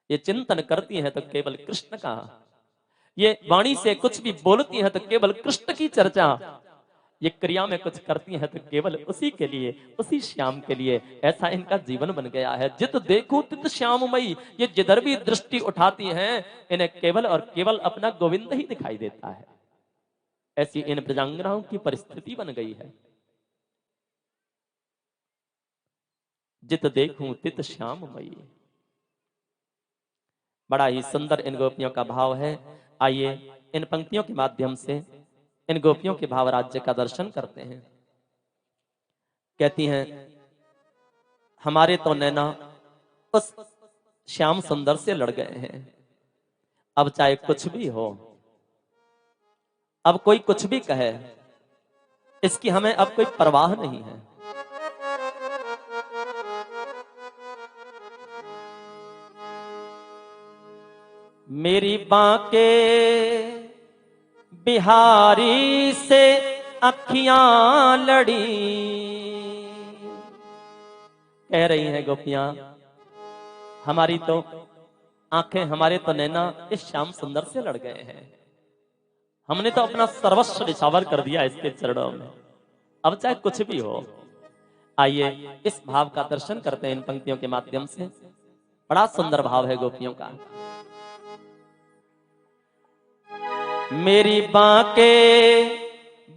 A: ये चिंतन करती हैं तो केवल कृष्ण का, ये वाणी से कुछ भी बोलती हैं तो केवल कृष्ण की चर्चा, ये क्रिया में कुछ करती हैं तो केवल उसी के लिए, उसी श्याम के लिए। ऐसा इनका जीवन बन गया है। जित देखूं तित श्याममयी, ये जिधर भी दृष्टि उठाती हैं इन्हें केवल और केवल अपना गोविंद ही दिखाई देता है। ऐसी इन ब्रजांगनाओं की परिस्थिति बन गई है। जित देखूं तित श्याममयी, बड़ा ही सुंदर इन गोपियों का भाव है। आइए इन पंक्तियों के माध्यम से इन गोपियों के भाव राज्य का दर्शन करते हैं। कहती हैं, हमारे तो नैना उस श्याम सुंदर से लड़ गए हैं। अब चाहे कुछ भी हो, अब कोई कुछ भी कहे, इसकी हमें अब कोई परवाह नहीं है। मेरी बांके बिहारी से अखियां लड़ी, कह रही हैं गोपियां, हमारी तो आंखें, हमारे तो नैना इस श्याम सुंदर से लड़ गए हैं। हमने तो अपना सर्वस्व निछावर कर दिया इसके चरणों में, अब चाहे कुछ भी हो। आइए इस भाव का दर्शन करते हैं इन पंक्तियों के माध्यम से। बड़ा सुंदर भाव है गोपियों का। मेरी बांके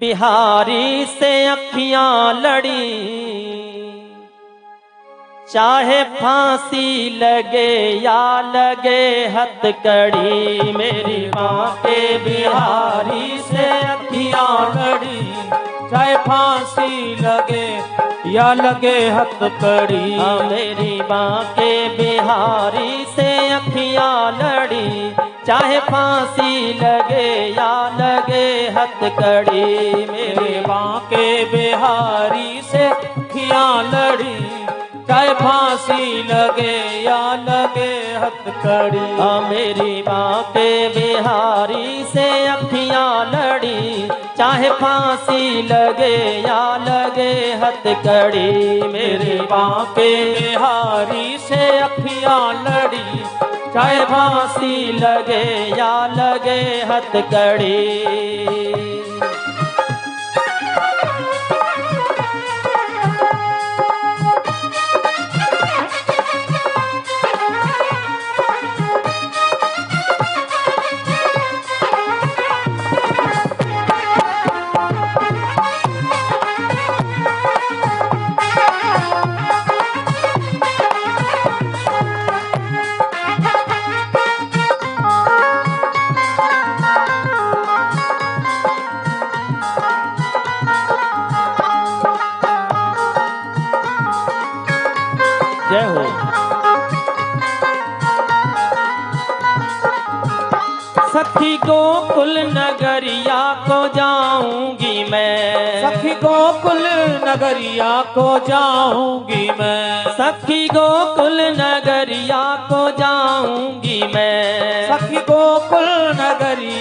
A: बिहारी से अखियां लड़ी, चाहे फांसी लगे या लगे हथकड़ी। मेरी बांके बिहारी से अखियां लड़ी, चाहे फांसी लगे या लगे हथकड़ी। मेरी बांके बिहारी से अखियां लड़ी, चाहे फांसी लगे या लगे हथकड़ी। मेरे बांके बिहारी से अखियां लड़ी, चाहे फांसी लगे या लगे हथकड़ी। मेरी बांके बिहारी से अखियां लड़ी, चाहे फांसी लगे या लगे हथकड़ी। मेरे बांके बिहारी से अखियां लड़ी, चाहे फांसी लगे या लगे हथकड़ी। जय हो। सखी गोकुल नगरिया को जाऊंगी मैं,
C: सखी गोकुल नगरिया को जाऊंगी मैं,
A: सखी गोकुल नगरिया को जाऊंगी मैं।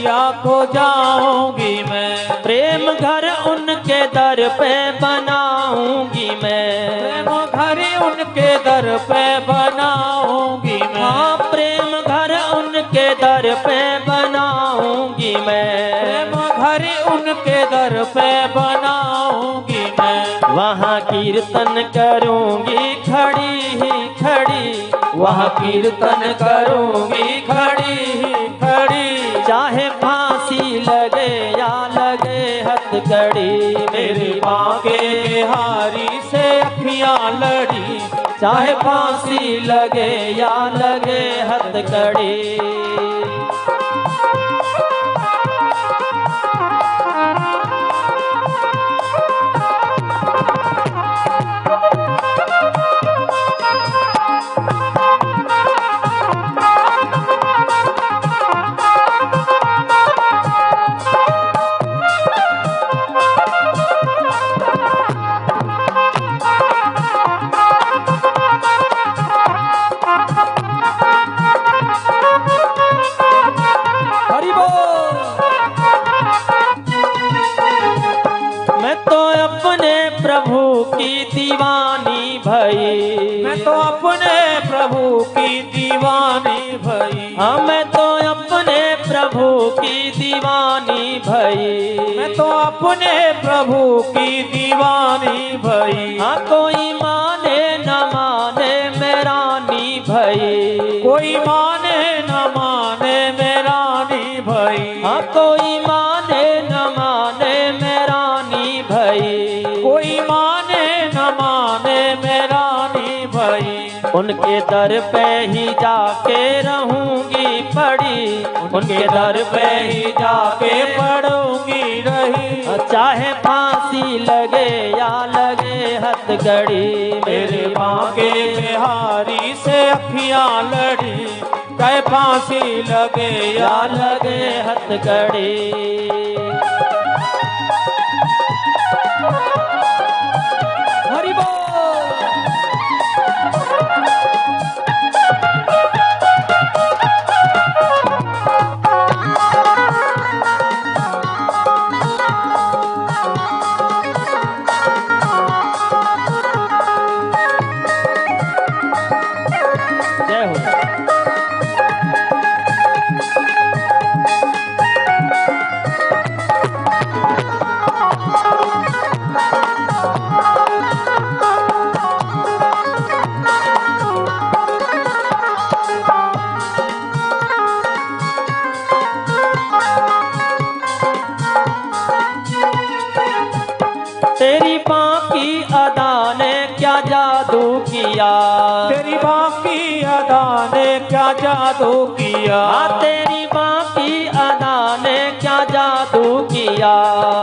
C: मैया को जाऊंगी मैं,
A: प्रेम घर उनके दर पे बनाऊंगी मैं,
C: प्रेम घर उनके दर पे बनाऊंगी मैं,
A: हाँ प्रेम घर उनके दर पे बनाऊंगी मैं,
C: प्रेम घर उनके दर पे बनाऊंगी मैं।
A: वहाँ कीर्तन करूंगी खड़ी ही खड़ी,
C: वहाँ कीर्तन करूंगी खड़ी ही खड़ी,
A: चाहे फांसी लगे या लगे हथकड़ी,
C: मेरी माँ के बिहारी से अखियाँ लड़ी,
A: चाहे फांसी लगे या लगे हथकड़ी। मैं तो अपने प्रभु की दीवानी भई,
C: मैं तो अपने प्रभु की दीवानी भई,
A: हाँ मैं तो अपने प्रभु की दीवानी भई,
C: मैं तो अपने प्रभु की दीवानी भई,
A: हाँ कोई माने न माने मेरा नी भई,
C: कोई माने न माने मेरा नी भई,
A: हाँ कोई माने न माने मेरा नी भई,
C: कोई माने न माने मेरा नी भई,
A: उनके दर पे ही जाके रहूंगी पड़ी,
C: उनके दर पे ही जाके पढ़ूंगी रही,
A: चाहे फांसी लगे या लगे हथकड़ी,
C: मेरे माँ के बिहारी से अखियाँ लड़ी, चाहे फांसी लगे
A: या लगे हथकड़ी। हरि बोल। जय हो। तेरी बाकी अदा ने क्या जादू किया,
C: तेरी बाकी अदा ने क्या जादू किया,
A: तेरी बाकी अदा ने क्या जादू किया,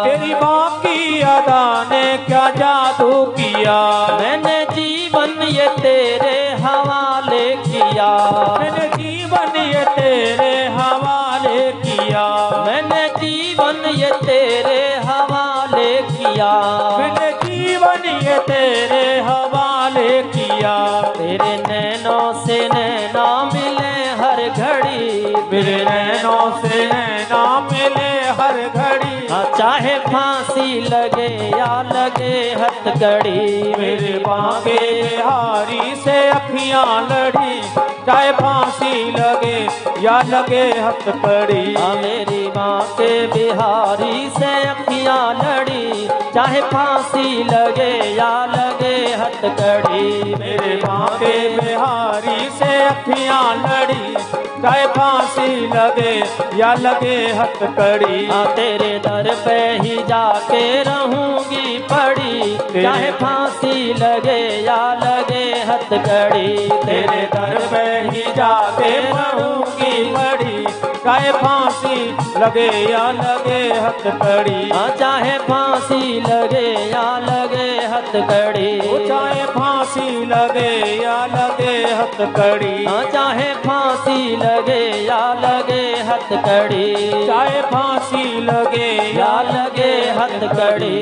C: तेरी बाकी अदा ने क्या जादू किया,
A: मैंने जीवन ये तेरे हवाले किया,
C: मैंने जीवन ये तेरे हवाले किया,
A: मैंने जीवन ये तेरे हवाले किया,
C: मैंने जीवन ये तेरे हवाले किया,
A: तेरे नैनों से नैना मिले हर घड़ी,
C: मेरे नैनों से नैना मिले हर घड़ी,
A: चाहे फांसी लगे या लगे हथकड़ी,
C: मेरे बांके बिहारी से अखियाँ लड़ी, चाहे फांसी लगे या लगे हथकड़ी,
A: मेरी माँ के बिहारी से अखियाँ लड़ी, चाहे फांसी लगे या लगे हथकड़ी,
C: मेरे बांके बिहारी से अखियाँ लड़ी, चाहे फांसी लगे या लगे हथकड़ी,
A: तेरे दर पे ही जाके रहूंगी पड़ी, चाहे फांसी लगे या लगे हथकड़ी,
C: तेरे दर पे ही जाके रहूंगी पड़ी, चाहे फांसी लगे या लगे हथकड़ी,
A: चाहे फांसी लगे या लगे हथकड़ी,
C: चाहे फांसी लगे या लगे हथकड़ी,
A: चाहे फांसी लगे या लगे हथकड़ी,
C: चाहे फांसी लगे
A: या लगे हथकड़ी।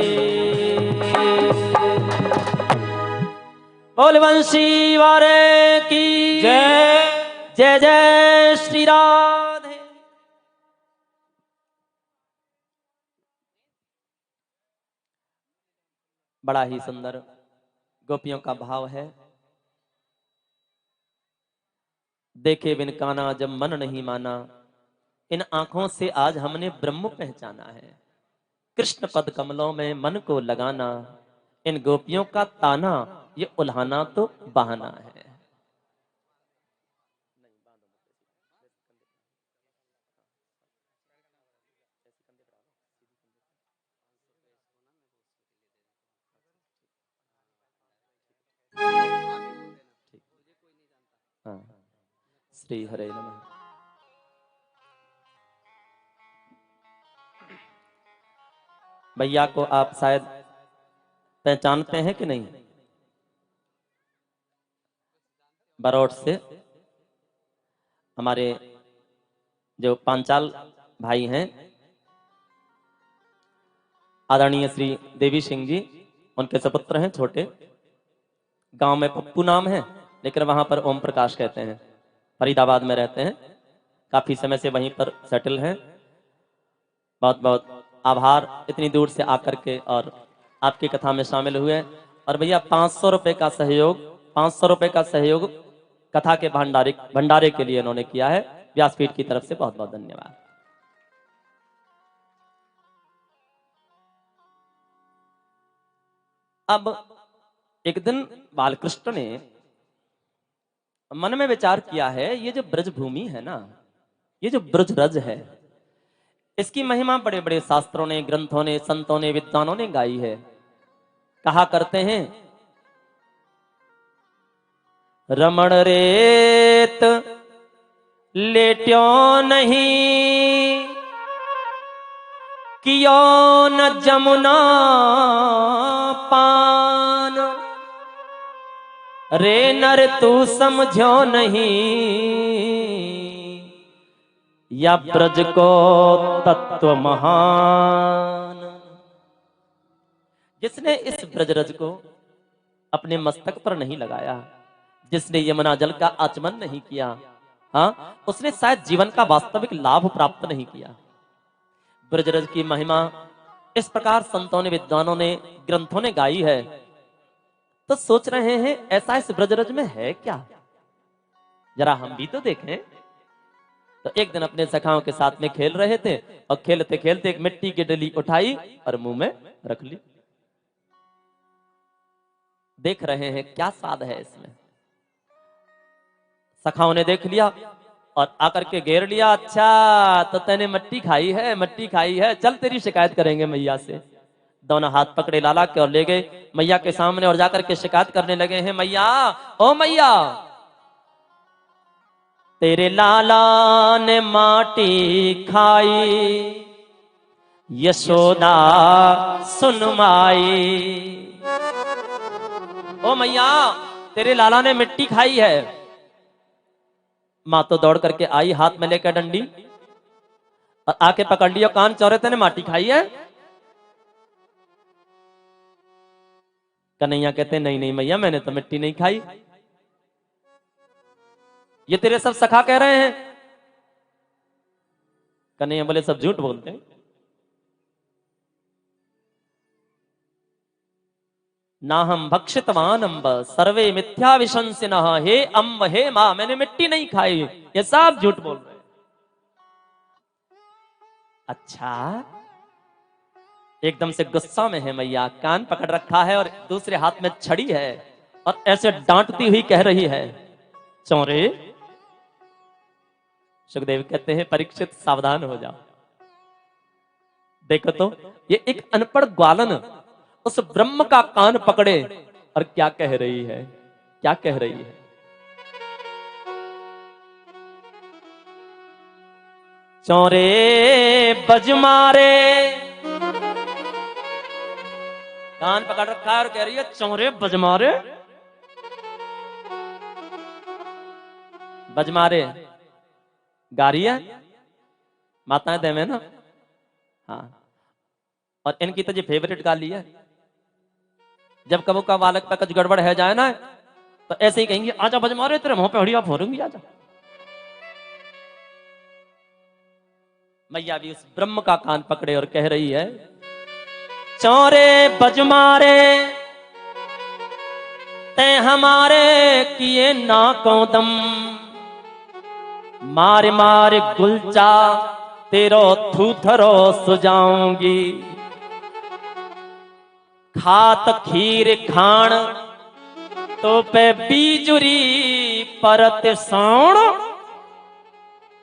A: बोल बंसी वारे की
C: जय।
A: जय जय श्री राधे। बड़ा ही सुंदर गोपियों का भाव है। देखे बिन काना जब मन नहीं माना, इन आंखों से आज हमने ब्रह्म पहचाना है। कृष्ण पद कमलों में मन को लगाना, इन गोपियों का ताना ये उल्हाना तो बहाना है। हाँ, श्री हरे नमः। भैया को आप शायद पहचानते हैं कि नहीं? बरौट से हमारे जो पांचाल भाई हैं, आदरणीय श्री देवी सिंह जी, उनके सपुत्र हैं। छोटे गांव में पप्पू नाम है, लेकिन वहां पर ओम प्रकाश कहते हैं। फरीदाबाद में रहते हैं, काफी समय से वहीं पर सेटल हैं। बहुत बहुत आभार इतनी दूर से आकर के और आपकी कथा में शामिल हुए। और भैया 500 रुपए का सहयोग, 500 रुपए का सहयोग कथा के भंडारे के लिए उन्होंने किया है। व्यासपीठ की तरफ से बहुत बहुत धन्यवाद। अब एक दिन बालकृष्ण ने मन में विचार किया है, ये जो ब्रज भूमि है ना, ये जो ब्रज रज है, इसकी महिमा बड़े बड़े शास्त्रों ने, ग्रंथों ने, संतों ने, विद्वानों ने गाई है। कहा करते हैं, रमण रेत लेट्यो नहीं, कियो न जमुना पान, रे नर तू समझो नहीं, या ब्रज को तत्व महान। जिसने इस ब्रजरज को अपने मस्तक पर नहीं लगाया, जिसने यमुना जल का आचमन नहीं किया, हाँ, उसने शायद जीवन का वास्तविक लाभ प्राप्त नहीं किया। ब्रजरज की महिमा इस प्रकार संतों ने, विद्वानों ने, ग्रंथों ने गाई है, तो सोच रहे हैं ऐसा इस ब्रजरज में है क्या, जरा हम भी तो देखें। तो एक दिन अपने सखाओं के साथ में खेल रहे थे, और खेलते खेलते एक मिट्टी की डली उठाई और मुंह में रख ली। देख रहे हैं क्या स्वाद है इसमें। सखाओं ने देख लिया और आकर के घेर लिया। अच्छा, तो तैने मट्टी खाई है, मट्टी खाई है, चल तेरी शिकायत करेंगे मैया से। दोनों हाथ पकड़े लाला के और ले गए मैया के सामने, और जाकर के शिकायत करने लगे हैं, मैया, ओ मैया, तेरे लाला ने माटी खाई, यशोदा सुन माई। ओ मैया, तेरे लाला ने मिट्टी खाई है। मां तो दौड़ करके आई, हाथ में लेकर डंडी, और आके पकड़ लिया कान, चौरे तेने माटी खाई है। कन्हैया कहते नहीं नहीं मैया, मैंने तो मिट्टी नहीं खाई, ये तेरे सब सखा कह रहे हैं। कन्हैया बोले सब झूठ बोलते हैं। ना हम भक्षितवान अम्ब सर्वे मिथ्या विशंसिनः, हे अम्ब हे मां, मैंने मिट्टी नहीं खाई, ये सब झूठ बोल रहे हैं। अच्छा, एकदम से गुस्सा में है मैया, कान पकड़ रखा है और दूसरे हाथ में छड़ी है, और ऐसे डांटती हुई कह रही है, चौरे। सुखदेव कहते हैं, परीक्षित सावधान हो जाओ। देखो तो ये एक अनपढ़ ग्वालन उस ब्रह्म का कान पकड़े और क्या कह रही है, क्या कह रही है। चौरे बज मारे, कान पकड़ रखा है और कह रही है, चौरे बज मारे। बज मारे गारी है, माताएं दे में ना, हाँ। और इनकी तो ये फेवरेट गाली है। जब कबो का बालक पे कुछ गड़बड़ है जाए ना, तो ऐसे ही कहेंगे, आजा बज मारे, तेरे मुंह पे हड़िया फोड़ूंगी, आजा। मैया भी उस ब्रह्म का कान पकड़े और कह रही है, चौरे बज मारे, ते हमारे किए नाकों दम, मार मार गुलचा तेरो थूथरो सुजाऊंगी। खात खीर खाण तो पे बीजुरी परत सौण,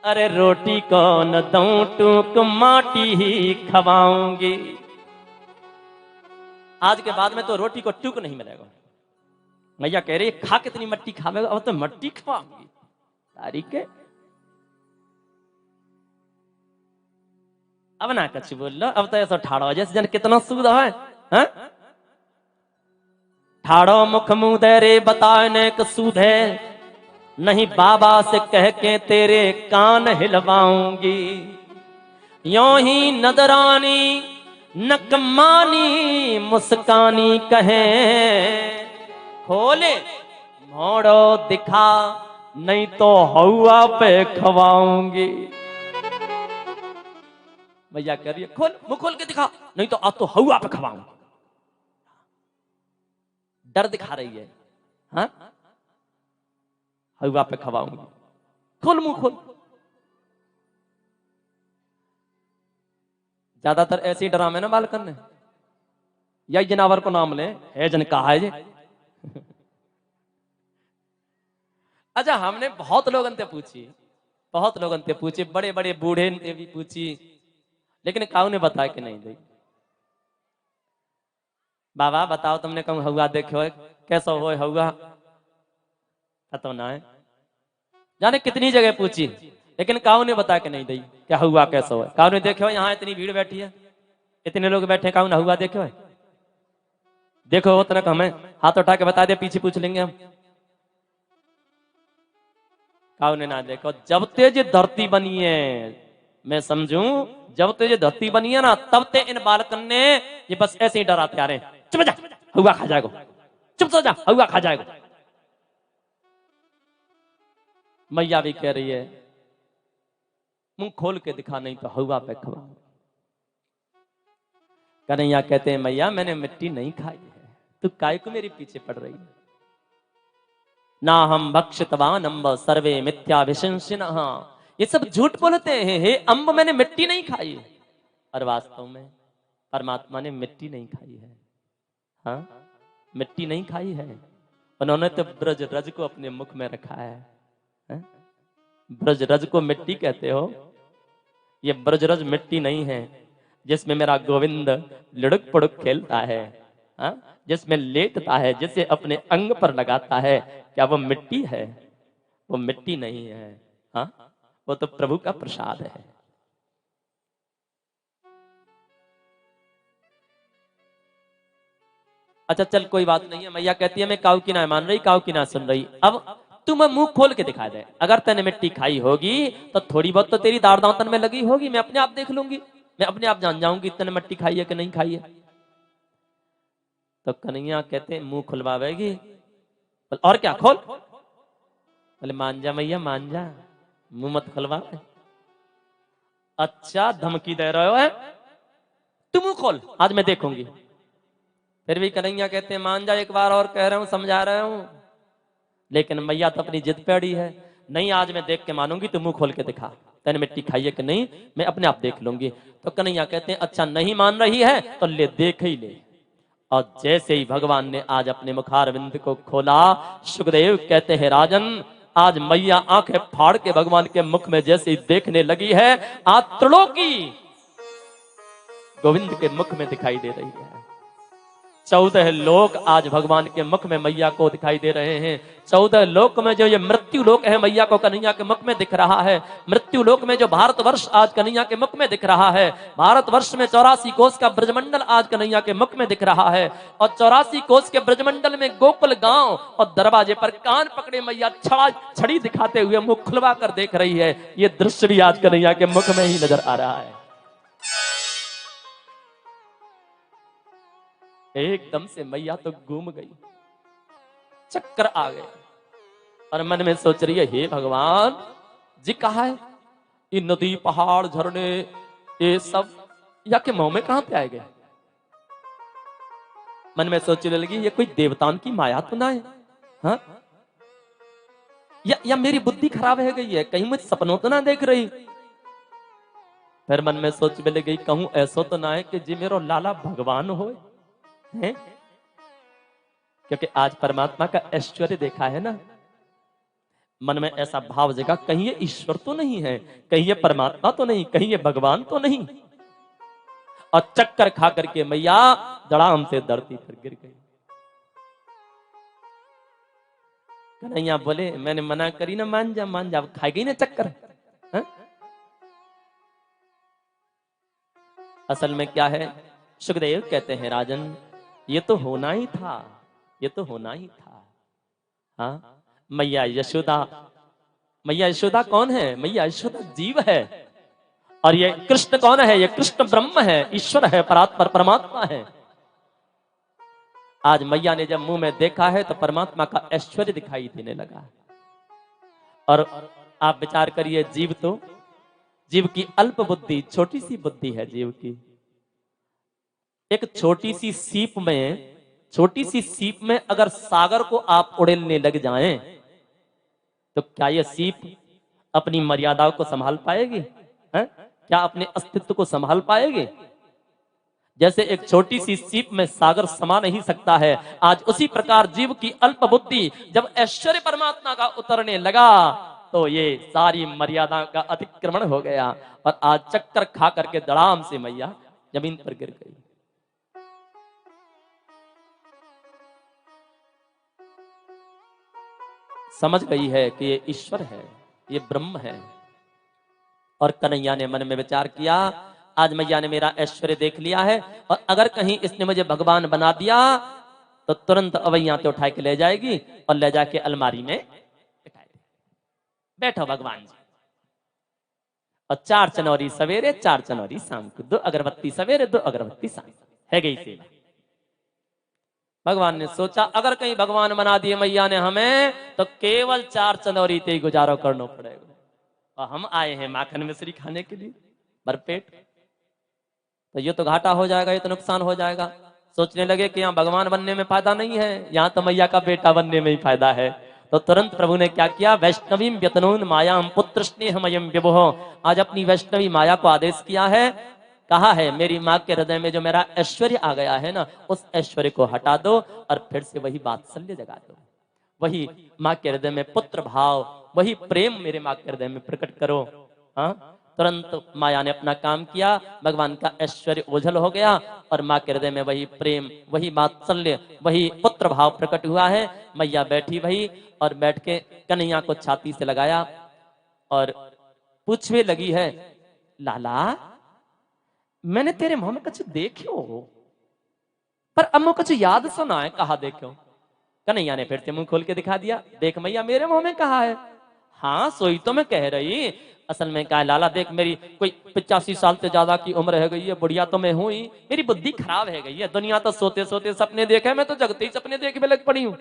A: अरे रोटी को न दूं टूक माटी ही खवाऊंगी। आज के बाद में तो रोटी को टूक नहीं मिलेगा। मैया कह रही खा कितनी मट्टी खावेगा, अब तो मट्टी खवाऊंगी तारीख के। अब ना कछ बोल लो, अब तो ऐसा ठाड़ो जैसे जन कितना सूद है, हाँ? ठाड़ो मुख मुंह दे रे बताने का सूद है, नहीं बाबा से कह के तेरे कान हिलवाऊंगी। यों ही नदरानी नकमानी मुस्कानी कहे, खोले मोड़ो दिखा नहीं तो हवा पे खवाऊंगी। भैया कह रही है खोल, मुंह खोल के दिखा, नहीं तो आज तो हवा पे खवाऊंगी। डर दिखा रही है, हाँ? हवा पे खवाऊंगी, खोल मुंह खोल। ज्यादातर ऐसे ही डरामे ना बालकन ने, या जनावर को नाम ले है जन कहा है जे। अच्छा, हमने बहुत लोगों से पूछी, बहुत लोगों से पूछी, बड़े बड़े बूढ़े ने भी पूछी, लेकिन काऊ ने बताया कि नहीं दी। बाबा बताओ तुमने कम हवा देखो कैसा हो हवा, पता ना है, जाने कितनी जगह पूछी, लेकिन काऊ ने बताया कि नहीं दी क्या हुआ कैसा हो। काऊ ने देखो यहाँ इतनी भीड़ बैठी है, इतने लोग बैठे, काऊ ने हुआ देखो है? देखो वो तरह हमें हाथ उठा के बता दे, पीछे पूछ लेंगे हम। काऊ ने ना देखो। जब तेज धरती बनी है, मैं समझूं जब तेज धरती बनी है ना, तब ते इन बालकन ने ये बस ऐसे ही डराते आ रहे हैं, चुप जा हुआ खा जाएगा, चुप तो जा हुआ खा जाएगा। मैया भी कह रही है मुंह खोल के दिखा नहीं तो हवा पे खवा। कन्हैया कहते हैं मैया मैंने मिट्टी नहीं खाई है, तू काय को मेरे पीछे पड़ रही है। ना हम भक्षितवान अम्ब सर्वे मिथ्या विशंसिनः, ये सब झूठ बोलते हैं, हे अम्ब मैंने मिट्टी नहीं खाई। और वास्तव में परमात्मा ने मिट्टी नहीं खाई है, हाँ मिट्टी नहीं खाई है। उन्होंने तो ब्रज रज को अपने मुख में रखा है, हाँ? ब्रज रज को मिट्टी कहते हो, ये ब्रज रज मिट्टी नहीं है जिसमें मेरा गोविंद लुढ़क पुढ़क खेलता है, हाँ? जिसमें लेटता है, जिसे अपने अंग पर लगाता है, क्या वो मिट्टी है? वो मिट्टी नहीं है, हाँ वो तो प्रभु का प्रसाद है। अच्छा चल कोई बात नहीं है, मैया कहती है मैं काऊ की ना मान रही, काऊ की ना सुन रही। अब तू मैं मुंह खोल के दिखा दे, अगर तने मिट्टी खाई होगी तो थोड़ी बहुत तो तेरी दाढ़ दांतन में लगी होगी, मैं अपने आप देख लूंगी, मैं अपने आप जान जाऊंगी तने मिट्टी खाई है कि नहीं खाई है। तो कन्हैया कहते मुंह खुलवावेगी, और क्या खोल, बोले मान जा मैया मान जा, मुंह मत खुलवा। अच्छा धमकी दे रहे हो है, तू मुंह खोल आज मैं देखूंगी। फिर भी कन्हैया कहते हैं मान जा, एक बार और कह रहा हूं, समझा रहा हूं। लेकिन मैया तो अपनी जिद पे अड़ी है, नहीं आज मैं देख के मानूंगी, तू मुंह खोल के दिखा तैने मिट्टी खाई है कि नहीं, मैं अपने आप देख लूंगी। तो कन्हैया कहते हैं अच्छा नहीं मान रही है तो ले देख ही ले। और जैसे ही भगवान ने आज अपने मुखारविंद को खोला, सुखदेव कहते हैं राजन आज मैया आंखें फाड़ के भगवान के मुख में जैसे ही देखने लगी है, आज त्रिलोकी गोविंद के मुख में दिखाई दे रही है। 14 लोक आज भगवान के मुख में मैया को दिखाई दे रहे हैं। 14 लोक में जो ये मृत्यु लोक है मैया को कन्हैया के मुख में दिख रहा है। मृत्यु लोक में जो भारतवर्ष आज कन्हैया के मुख में दिख रहा है। भारतवर्ष में 84 कोस का ब्रजमंडल आज कन्हैया के मुख में दिख रहा है। और 84 कोस के ब्रजमंडल में गोकुल गांव और दरवाजे पर कान पकड़े मैया छड़ी दिखाते हुए मुंह खुलवा कर देख रही है। ये दृश्य भी आज कन्हैया के मुख में ही नजर आ रहा है। एकदम से मैया तो घूम गई, चक्कर आ गए और मन में सोच रही है हे भगवान जी कहा है ये नदी पहाड़ झरने ये सब या के मुंह में कहां पे आए गए। मन में सोचने लगी ये कोई देवताओं की माया तो ना है, हाँ? या मेरी बुद्धि खराब है गई है, कहीं मुझे सपनों तो ना देख रही। फिर मन में सोच में लगी, कहूं ऐसा तो ना है कि जी मेरो लाला भगवान हो हैं? क्योंकि आज परमात्मा का ऐश्वर्य देखा है ना, मन में ऐसा भाव जगा, कहीं ये ईश्वर तो नहीं है, कहीं ये परमात्मा तो नहीं, कहीं ये भगवान तो नहीं। और चक्कर खा करके मैया धड़ाम से धरती पर गिर गई। कन्हैया बोले मैंने मना करी ना, मान जा मान जा, अब खा गई ना चक्कर। हा? असल में क्या है, सुखदेव कहते हैं राजन ये तो होना ही था, ये तो होना ही था। हाँ, मैया यशोदा कौन है? मैया यशोदा जीव है, और ये कृष्ण कौन है? ये कृष्ण ब्रह्म है, ईश्वर है, परात्पर परमात्मा है। आज मैया ने जब मुंह में देखा है तो परमात्मा का ऐश्वर्य दिखाई देने लगा। और आप विचार करिए, जीव की अल्प बुद्धि, छोटी सी बुद्धि है जीव की। एक छोटी सी सीप में अगर सागर को आप उड़ेलने लग जाएं तो क्या यह सीप अपनी मर्यादाओं को संभाल पाएगी? है? क्या अपने अस्तित्व को संभाल पाएगी? जैसे एक छोटी सी सीप में सागर समा नहीं सकता है, आज उसी प्रकार जीव की अल्प बुद्धि जब ऐश्वर्य परमात्मा का उतरने लगा तो ये सारी मर्यादा का अतिक्रमण हो गया, और आज चक्कर खा करके धड़ाम से मैया जमीन पर गिर गई। समझ गई है कि ये ईश्वर है, ये ब्रह्म है। और कन्हैया ने मन में विचार किया, आज मैया ने मेरा ऐश्वर्य देख लिया है, और अगर कहीं इसने मुझे भगवान बना दिया तो तुरंत अवैया तो उठा के ले जाएगी और ले जाके अलमारी में बैठो भगवान जी। और 4 चनौरी सवेरे 4 चनौरी शाम को, 2 अगरबत्ती सवेरे 2 अगरबत्ती शाम, है गई सेवा। भगवान ने सोचा अगर कहीं भगवान बना दिए मैया ने हमें तो केवल 4 चनौरी ते गुजारो करना पड़ेगा, और हम आए हैं माखन मिश्री खाने के लिए भरपेट, तो ये तो घाटा हो जाएगा, ये तो नुकसान हो जाएगा। सोचने लगे कि यहाँ भगवान बनने में फायदा नहीं है, यहाँ तो मैया का बेटा बनने में ही फायदा है। तो तुरंत प्रभु ने क्या किया, वैष्णवीं व्यतनून मायाम पुत्र स्नेहमयम विभुः, आज अपनी वैष्णवी माया को आदेश किया है, कहा है मेरी माँ के हृदय में जो मेरा ऐश्वर्य आ गया है ना, उस ऐश्वर्य को हटा दो और फिर से वही वात्सल्य जगा दो, वही माँ के हृदय में पुत्र भाव, वही प्रेम मेरे माँ के हृदय में प्रकट करो। हाँ, तुरंत माया ने अपना काम किया, भगवान का ऐश्वर्य ओझल हो गया, और माँ के हृदय में वही प्रेम, वही वात्सल्य, वही पुत्र भाव प्रकट हुआ है। मैया बैठी वही, और बैठ के कन्हैया को छाती से लगाया और पूछने लगी है, लाला मैंने तेरे मुंह में कुछ देखियो, पर अम्मो कुछ याद सुना है, कहा देखो। कन्हैया ने फिर से मुंह खोल के दिखा दिया, देख मैया मेरे मुंह में कहा है। हाँ सोई तो मैं कह रही, असल में क्या है लाला, देख मेरी कोई 85 साल से ज्यादा की उम्र है गई है, बुढ़िया तो मैं हूं ही, मेरी बुद्धि खराब है गई है, दुनिया तो सोते सोते सपने देखे, मैं तो जगते ही सपने देखे में लग पड़ी हूं।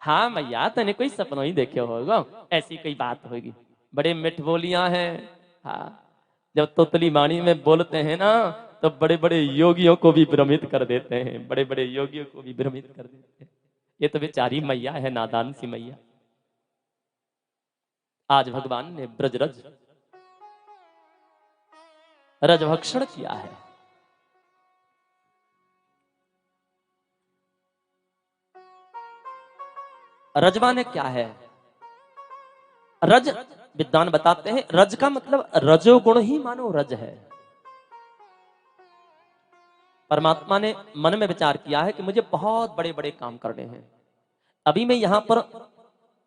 A: हाँ मैया तने कोई सपनों ही देखे होगा, ऐसी कोई बात होगी, बड़े मिठ बोलियां हैं। हाँ, जब तोतली वाणी में बोलते हैं ना तो बड़े बड़े योगियों को भी भ्रमित कर देते हैं, बड़े बड़े योगियों को भी भ्रमित कर देते हैं। ये तो बेचारी मैया है, नादान सी मैया। आज भगवान ने रजभक्षण किया है। रज माने क्या है? रज विद्वान बताते हैं, रज का मतलब रजोगुण ही मानो रज है। परमात्मा ने मन में विचार किया है कि मुझे बहुत बड़े बड़े काम करने हैं। अभी मैं यहां पर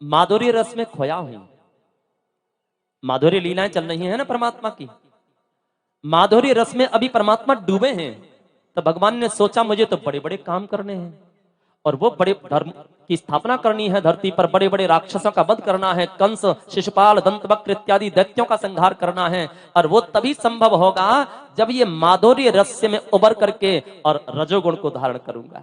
A: माधुर्य रस में खोया हूं, माधुर्य लीलाएं चल रही हैं ना परमात्मा की, माधुर्य रस में अभी परमात्मा डूबे हैं। तो भगवान ने सोचा मुझे तो बड़े बड़े काम करने हैं, और वो बड़े धर्म की स्थापना करनी है, धरती पर बड़े बड़े राक्षसों का वध करना है, कंस शिशुपाल दंतवक्र इत्यादि दैत्यों का संहार करना है, और वो तभी संभव होगा जब ये माधुर्य रस में उबर करके और रजोगुण को धारण करूंगा।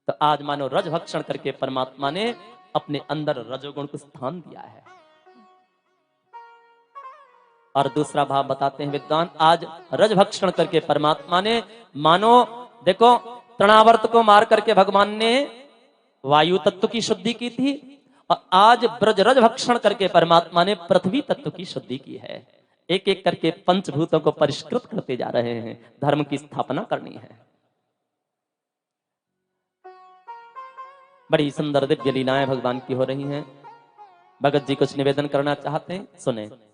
A: तो आज मानो रज भक्षण करके परमात्मा ने अपने अंदर रजोगुण को स्थान दिया है। और दूसरा भाव बताते हैं विद्वान, आज रज भक्षण करके परमात्मा ने मानो देखो तृणावर्त को मार करके भगवान ने वायु तत्व की शुद्धि की थी और आज ब्रजरज भक्षण करके परमात्मा ने पृथ्वी तत्व की शुद्धि की है। एक एक करके पंचभूतों को परिष्कृत करते जा रहे हैं, धर्म की स्थापना करनी है। बड़ी सुंदर दिव्य लीलाएं भगवान की हो रही हैं। भगत जी कुछ निवेदन करना चाहते हैं, सुने।